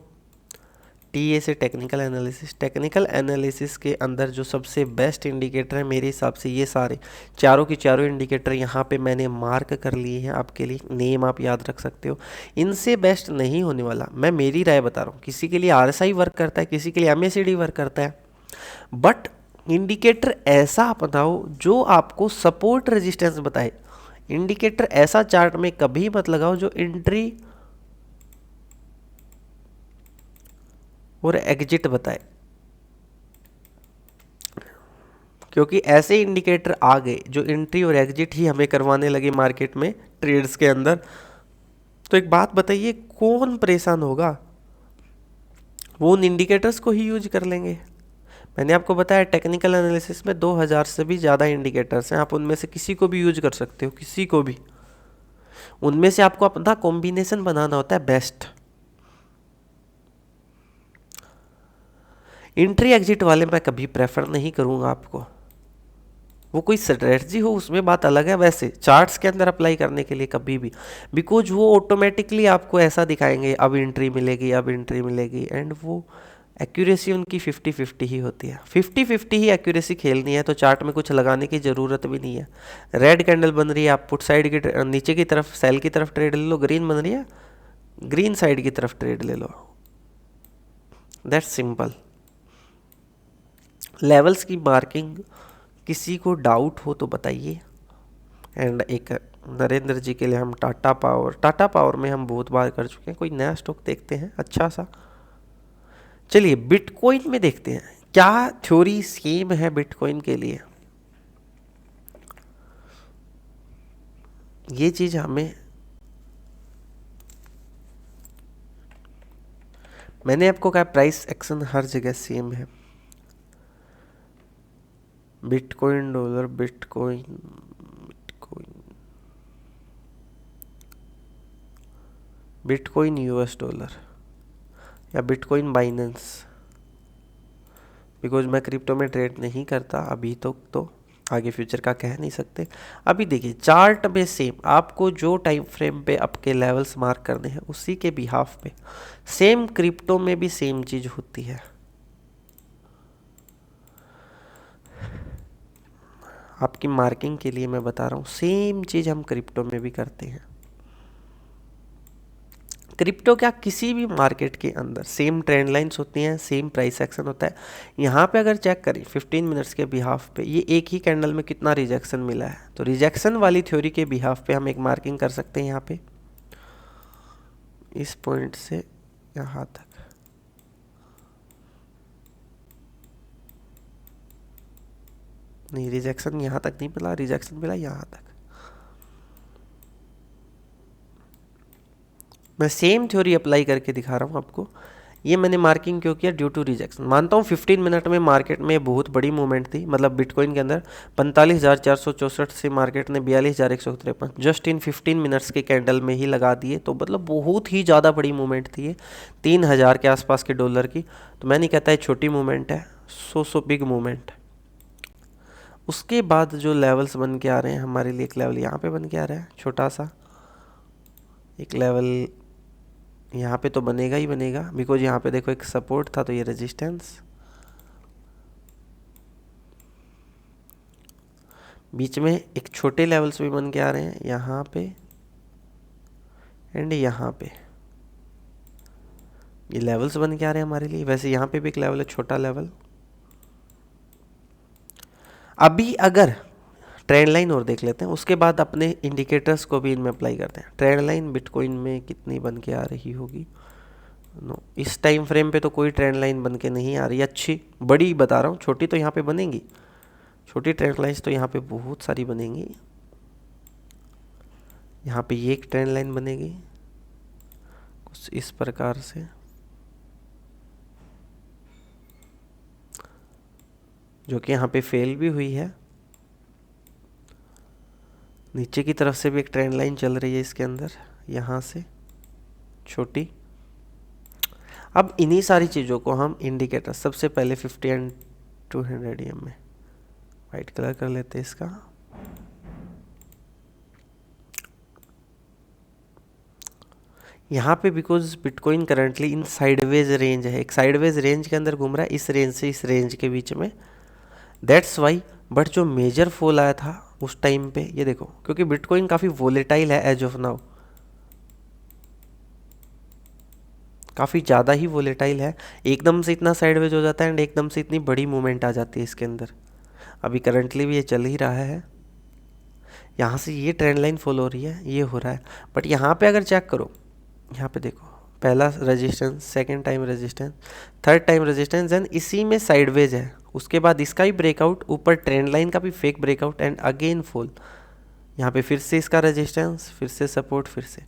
टीए से टेक्निकल एनालिसिस के अंदर जो सबसे बेस्ट इंडिकेटर है मेरे हिसाब से, ये सारे चारों की चारों इंडिकेटर यहाँ पे मैंने मार्क कर लिए हैं आपके लिए, नेम आप याद रख सकते हो। इनसे बेस्ट नहीं होने वाला, मैं मेरी राय बता रहा हूँ। किसी के लिए आरएसआई वर्क करता है, किसी के लिए एमएसीडी वर्क करता है, बट इंडिकेटर ऐसा अपनाओ जो आपको सपोर्ट रेजिस्टेंस बताए। इंडिकेटर ऐसा चार्ट में कभी मत लगाओ जो एंट्री और एग्जिट बताए, क्योंकि ऐसे इंडिकेटर आ गए जो एंट्री और एग्जिट ही हमें करवाने लगे मार्केट में, ट्रेड्स के अंदर। तो एक बात बताइए, कौन परेशान होगा? वो उन इंडिकेटर्स को ही यूज कर लेंगे। मैंने आपको बताया टेक्निकल एनालिसिस में 2000 से भी ज़्यादा इंडिकेटर्स हैं, आप उनमें से किसी को भी यूज कर सकते हो, किसी को भी। उनमें से आपको अपना कॉम्बिनेशन बनाना होता है बेस्ट। एंट्री एग्जिट वाले मैं कभी प्रेफर नहीं करूंगा आपको। वो कोई स्ट्रेटजी हो उसमें बात अलग है, वैसे चार्ट्स के अंदर अप्लाई करने के लिए कभी भी, बिकॉज वो ऑटोमेटिकली आपको ऐसा दिखाएंगे अब एंट्री मिलेगी, अब एंट्री मिलेगी, एंड वो एक्यूरेसी उनकी 50-50 ही होती है। 50-50 ही एक्यूरेसी खेलनी है तो चार्ट में कुछ लगाने की ज़रूरत भी नहीं है। रेड कैंडल बन रही है, आप पुट साइड की नीचे की तरफ सेल की तरफ ट्रेड ले लो, ग्रीन बन रही है ग्रीन साइड की तरफ ट्रेड ले लो, दैट्स सिंपल। लेवल्स की मार्किंग किसी को डाउट हो तो बताइए। एंड एक नरेंद्र जी के लिए हम टाटा पावर में हम बहुत बार कर चुके हैं। कोई नया स्टॉक देखते हैं अच्छा सा। चलिए बिटकॉइन में देखते हैं, क्या थ्योरी सेम है बिटकॉइन के लिए। ये चीज हमें, मैंने आपको कहा प्राइस एक्शन हर जगह सेम है। Bitcoin dollar, bitcoin bitcoin US dollar या बिटकॉइन बाइनेंस, बिकॉज मैं क्रिप्टो में ट्रेड नहीं करता अभी तो आगे फ्यूचर का कह नहीं सकते। अभी देखिए चार्ट में सेम, आपको जो टाइम फ्रेम पे आपके लेवल्स मार्क करने हैं उसी के बिहाफ पे सेम क्रिप्टो में भी सेम चीज होती है। आपकी मार्किंग के लिए मैं बता रहा हूँ, सेम चीज हम क्रिप्टो में भी करते हैं। क्रिप्टो क्या, किसी भी मार्केट के अंदर सेम ट्रेंड लाइंस होती हैं, सेम प्राइस एक्शन होता है। यहाँ पे अगर चेक करें 15 मिनट्स के बिहाफ पे, ये एक ही कैंडल में कितना रिजेक्शन मिला है, तो रिजेक्शन वाली थ्योरी के बिहाफ पे हम एक मार्किंग कर सकते हैं यहाँ पे, इस पॉइंट से यहाँ तक। नहीं, रिजेक्शन यहाँ तक नहीं मिला, रिजेक्शन मिला यहाँ तक। मैं सेम थ्योरी अप्लाई करके दिखा रहा हूँ आपको। ये मैंने मार्किंग क्यों किया, ड्यू टू रिजेक्शन। मानता हूँ 15 मिनट में मार्केट में बहुत बड़ी मूवमेंट थी, मतलब बिटकॉइन के अंदर 45,464 से मार्केट ने 42,153 जस्ट इन 15 मिनट्स के कैंडल में ही लगा दिए। तो मतलब बहुत ही ज़्यादा बड़ी मूवमेंट थी ये, 3,000 के आसपास के डॉलर की। तो मैं नहीं कहता है छोटी मूवमेंट है, सो बिग मूवमेंट। उसके बाद जो लेवल्स बन के आ रहे हैं हमारे लिए, एक लेवल यहाँ पे बन के आ रहा है छोटा सा, एक लेवल यहाँ पे तो बनेगा ही बनेगा, बिकॉज यहाँ पे देखो एक सपोर्ट था तो ये रेजिस्टेंस, बीच में एक छोटे लेवल्स भी बन के आ रहे हैं यहाँ पे एंड यहाँ पे, ये लेवल्स बन के आ रहे हैं हमारे लिए। वैसे यहाँ पे भी एक लेवल है, छोटा लेवल। अभी अगर ट्रेंड लाइन और देख लेते हैं, उसके बाद अपने इंडिकेटर्स को भी इनमें अप्लाई करते हैं। ट्रेंड लाइन बिटकॉइन में कितनी बन के आ रही होगी, नो इस टाइम फ्रेम पे तो कोई ट्रेंड लाइन बन के नहीं आ रही अच्छी, बड़ी बता रहा हूँ, छोटी तो यहाँ पे बनेंगी, छोटी ट्रेंड लाइन्स तो यहाँ पे बहुत सारी बनेंगी। यहाँ पे ये एक ट्रेंड लाइन बनेगी कुछ इस प्रकार से, जो कि यहाँ पे फेल भी हुई है। नीचे की तरफ से भी एक ट्रेंड लाइन चल रही है इसके अंदर, यहाँ से छोटी। अब इन्हीं सारी चीज़ों को हम इंडिकेटर, सबसे पहले 50 एंड 200 EM में वाइट कलर कर लेते हैं इसका। यहाँ पे because bitcoin currently in sideways range है, एक साइडवेज रेंज के अंदर घूम रहा है, इस रेंज से इस रेंज के बीच में, दैट्स वाई। बट जो मेजर फॉल आया था उस टाइम पे, ये देखो, क्योंकि बिटकॉइन काफ़ी वोलेटाइल है एज ऑफ नाउ, काफ़ी ज़्यादा ही वोलेटाइल है। एकदम से इतना साइडवेज हो जाता है एंड एकदम से इतनी बड़ी मूवमेंट आ जाती है इसके अंदर। अभी करंटली भी ये चल ही रहा है, यहाँ से ये ट्रेंड लाइन फॉलो हो रही है, ये हो रहा है। बट यहाँ पे अगर चेक करो, यहाँ पे देखो, पहला resistance, second time resistance, third time resistance, and इसी में साइडवेज है। उसके बाद इसका ही ब्रेकआउट, ऊपर ट्रेंड लाइन का भी fake breakout and again fall. यहाँ पे फिर से इसका रेजिस्टेंस, फिर से सपोर्ट, फिर से।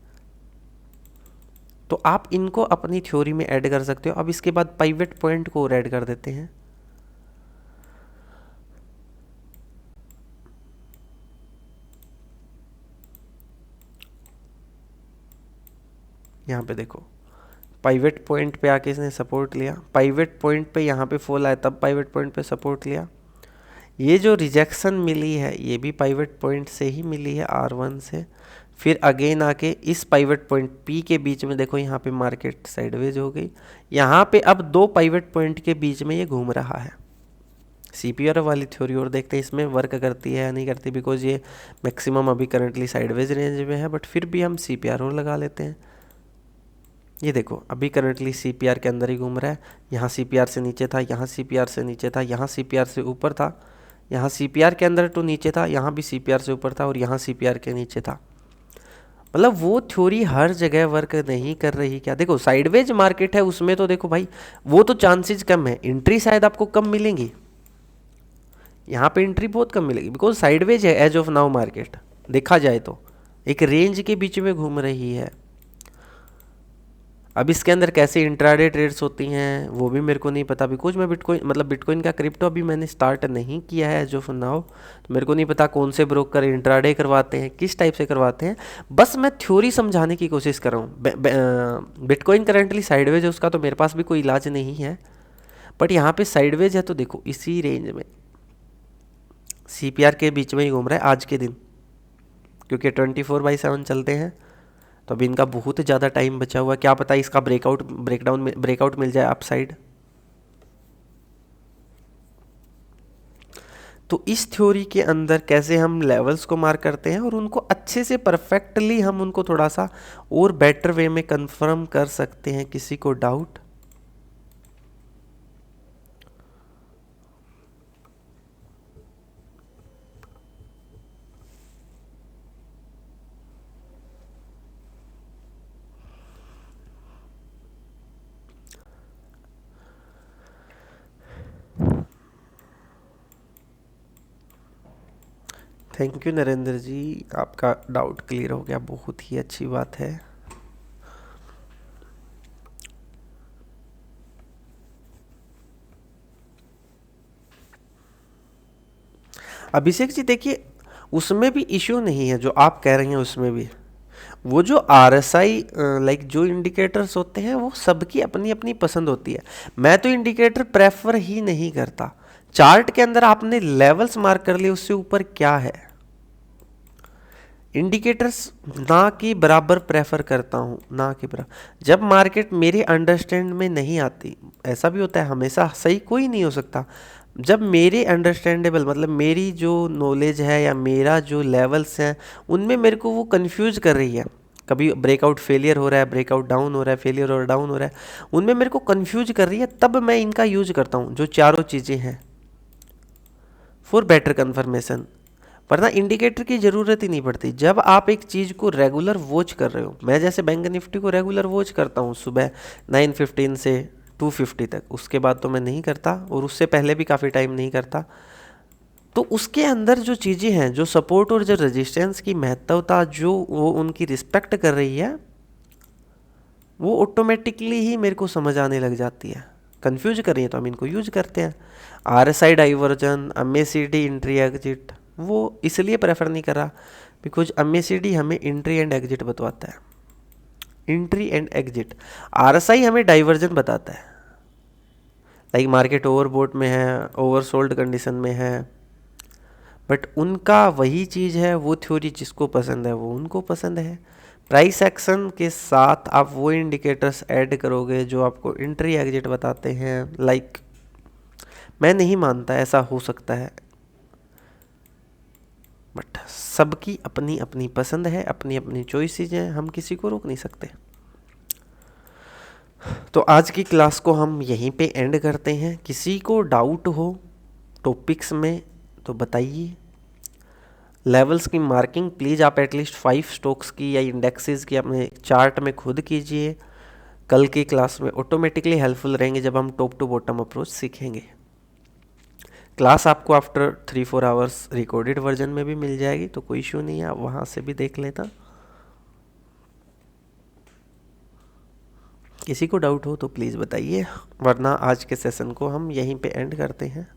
तो आप इनको अपनी थ्योरी में ऐड कर सकते हो। अब इसके बाद पाइवट पॉइंट को और ऐड कर देते हैं। यहाँ पे देखो, पाइवट पॉइंट पे आके इसने सपोर्ट लिया, पाइवट पॉइंट पे यहाँ पे फॉल आया, तब पाइवट पॉइंट पे सपोर्ट लिया। ये जो रिजेक्शन मिली है ये भी पाइवट पॉइंट से ही मिली है, R1 से। फिर अगेन आके इस पाइवट पॉइंट P के बीच में देखो, यहाँ पे मार्केट साइडवेज हो गई। यहाँ पे अब दो पाइवट पॉइंट के बीच में ये घूम रहा है। CPR वाली थ्योरी और देखते हैं इसमें वर्क करती है या नहीं करती, बिकॉज ये मैक्सिमम अभी करंटली साइडवेज रेंज में है। बट फिर भी हम CPR और लगा लेते हैं। ये देखो अभी करंटली CPR के अंदर ही घूम रहा है, यहाँ CPR से नीचे था, यहाँ CPR से नीचे था, यहाँ CPR से ऊपर था, यहाँ CPR के अंदर तो नीचे था, यहाँ भी CPR से ऊपर था और यहाँ CPR के नीचे था। मतलब वो थ्योरी हर जगह वर्क नहीं कर रही क्या? देखो साइडवेज मार्केट है उसमें तो देखो भाई वो तो चांसेस कम है, एंट्री शायद आपको कम मिलेंगी, यहाँ पे एंट्री बहुत कम मिलेगी बिकॉज साइडवेज है एज ऑफ नाउ मार्केट, देखा जाए तो एक रेंज के बीच में घूम रही है। अब इसके अंदर कैसे इंट्राडे ट्रेड्स होती हैं वो भी मेरे को नहीं पता, बिकॉज मैं बिटकॉइन का क्रिप्टो अभी मैंने स्टार्ट नहीं किया है जो फॉर नाउ, तो मेरे को नहीं पता कौन से ब्रोकर इंट्राडे करवाते हैं, किस टाइप से करवाते हैं। बस मैं थ्योरी समझाने की कोशिश कर रहा हूँ। बिटकॉइन करंटली साइडवेज है, उसका तो मेरे पास भी कोई इलाज नहीं है, बट यहाँ पे साइडवेज है तो देखो इसी रेंज में CPR के बीच में ही घूम रहा है आज के दिन, क्योंकि 24/7 चलते हैं तो अभी इनका बहुत ज़्यादा टाइम बचा हुआ है, क्या पता इसका ब्रेकआउट मिल जाए अपसाइड। तो इस थ्योरी के अंदर कैसे हम लेवल्स को मार्क करते हैं और उनको अच्छे से परफेक्टली हम उनको थोड़ा सा और बेटर वे में कंफर्म कर सकते हैं, किसी को डाउट? थैंक यू नरेंद्र जी, आपका डाउट क्लियर हो गया, बहुत ही अच्छी बात है। अभिषेक जी देखिए उसमें भी इश्यू नहीं है जो आप कह रही हैं, उसमें भी वो जो RSI लाइक जो इंडिकेटर्स होते हैं वो सबकी अपनी अपनी पसंद होती है। मैं तो इंडिकेटर प्रेफर ही नहीं करता, चार्ट के अंदर आपने लेवल्स मार्क कर लिए, उससे ऊपर क्या है? इंडिकेटर्स ना कि बराबर प्रेफर करता हूँ, ना कि बराबर। जब मार्केट मेरे अंडरस्टैंड में नहीं आती, ऐसा भी होता है, हमेशा सही कोई नहीं हो सकता, जब मेरे अंडरस्टैंडेबल मतलब मेरी जो नॉलेज है या मेरा जो लेवल्स हैं उनमें मेरे को वो कंफ्यूज कर रही है, कभी ब्रेकआउट फेलियर हो रहा है, ब्रेकआउट डाउन हो रहा है, फेलियर और डाउन हो रहा है, उनमें मेरे को कंफ्यूज कर रही है, तब मैं इनका यूज करता हूँ जो चारों चीज़ें हैं फॉर बेटर कन्फर्मेशन। वरना इंडिकेटर की ज़रूरत ही नहीं पड़ती। जब आप एक चीज़ को रेगुलर वॉच कर रहे हो, मैं जैसे बैंक निफ्टी को रेगुलर वॉच करता हूँ सुबह 9:15 से 2:50 तक, उसके बाद तो मैं नहीं करता और उससे पहले भी काफ़ी टाइम नहीं करता। तो उसके अंदर जो चीज़ें हैं, जो सपोर्ट और जो रेजिस्टेंस की महत्वता जो वो उनकी रिस्पेक्ट कर रही है, वो ऑटोमेटिकली ही मेरे को समझ आने लग जाती है। कंफ्यूज कर रही है तो हम इनको यूज करते हैं। RSI diversion, MACD entry exit, वो इसलिए प्रेफर नहीं कर रहा बिकॉज MACD हमें एंट्री एंड एग्जिट बतवाता है, एंट्री एंड एग्जिट। RSI हमें डाइवर्जन बताता है, लाइक मार्केट ओवरबोट में है, ओवरसोल्ड कंडीशन में है, बट उनका वही चीज़ है, वो थ्योरी जिसको पसंद है वो उनको पसंद है। प्राइस एक्शन के साथ आप वो इंडिकेटर्स ऐड करोगे जो आपको एंट्री एग्जिट बताते हैं, लाइक मैं नहीं मानता ऐसा हो सकता है, बट सबकी अपनी अपनी पसंद है, अपनी अपनी चॉइसेस हैं, हम किसी को रोक नहीं सकते। तो आज की क्लास को हम यहीं पे एंड करते हैं। किसी को डाउट हो टॉपिक्स में तो बताइए। लेवल्स की मार्किंग प्लीज़ आप एटलीस्ट 5 स्टॉक्स की या इंडेक्सेस की अपने चार्ट में खुद कीजिए। कल की क्लास में ऑटोमेटिकली हेल्पफुल रहेंगे जब हम टॉप टू बॉटम अप्रोच सीखेंगे। क्लास आपको आफ्टर 3-4 आवर्स रिकॉर्डेड वर्जन में भी मिल जाएगी, तो कोई इशू नहीं है, आप वहाँ से भी देख लेना। किसी को डाउट हो तो प्लीज़ बताइए, वरना आज के सेशन को हम यहीं पे एंड करते हैं।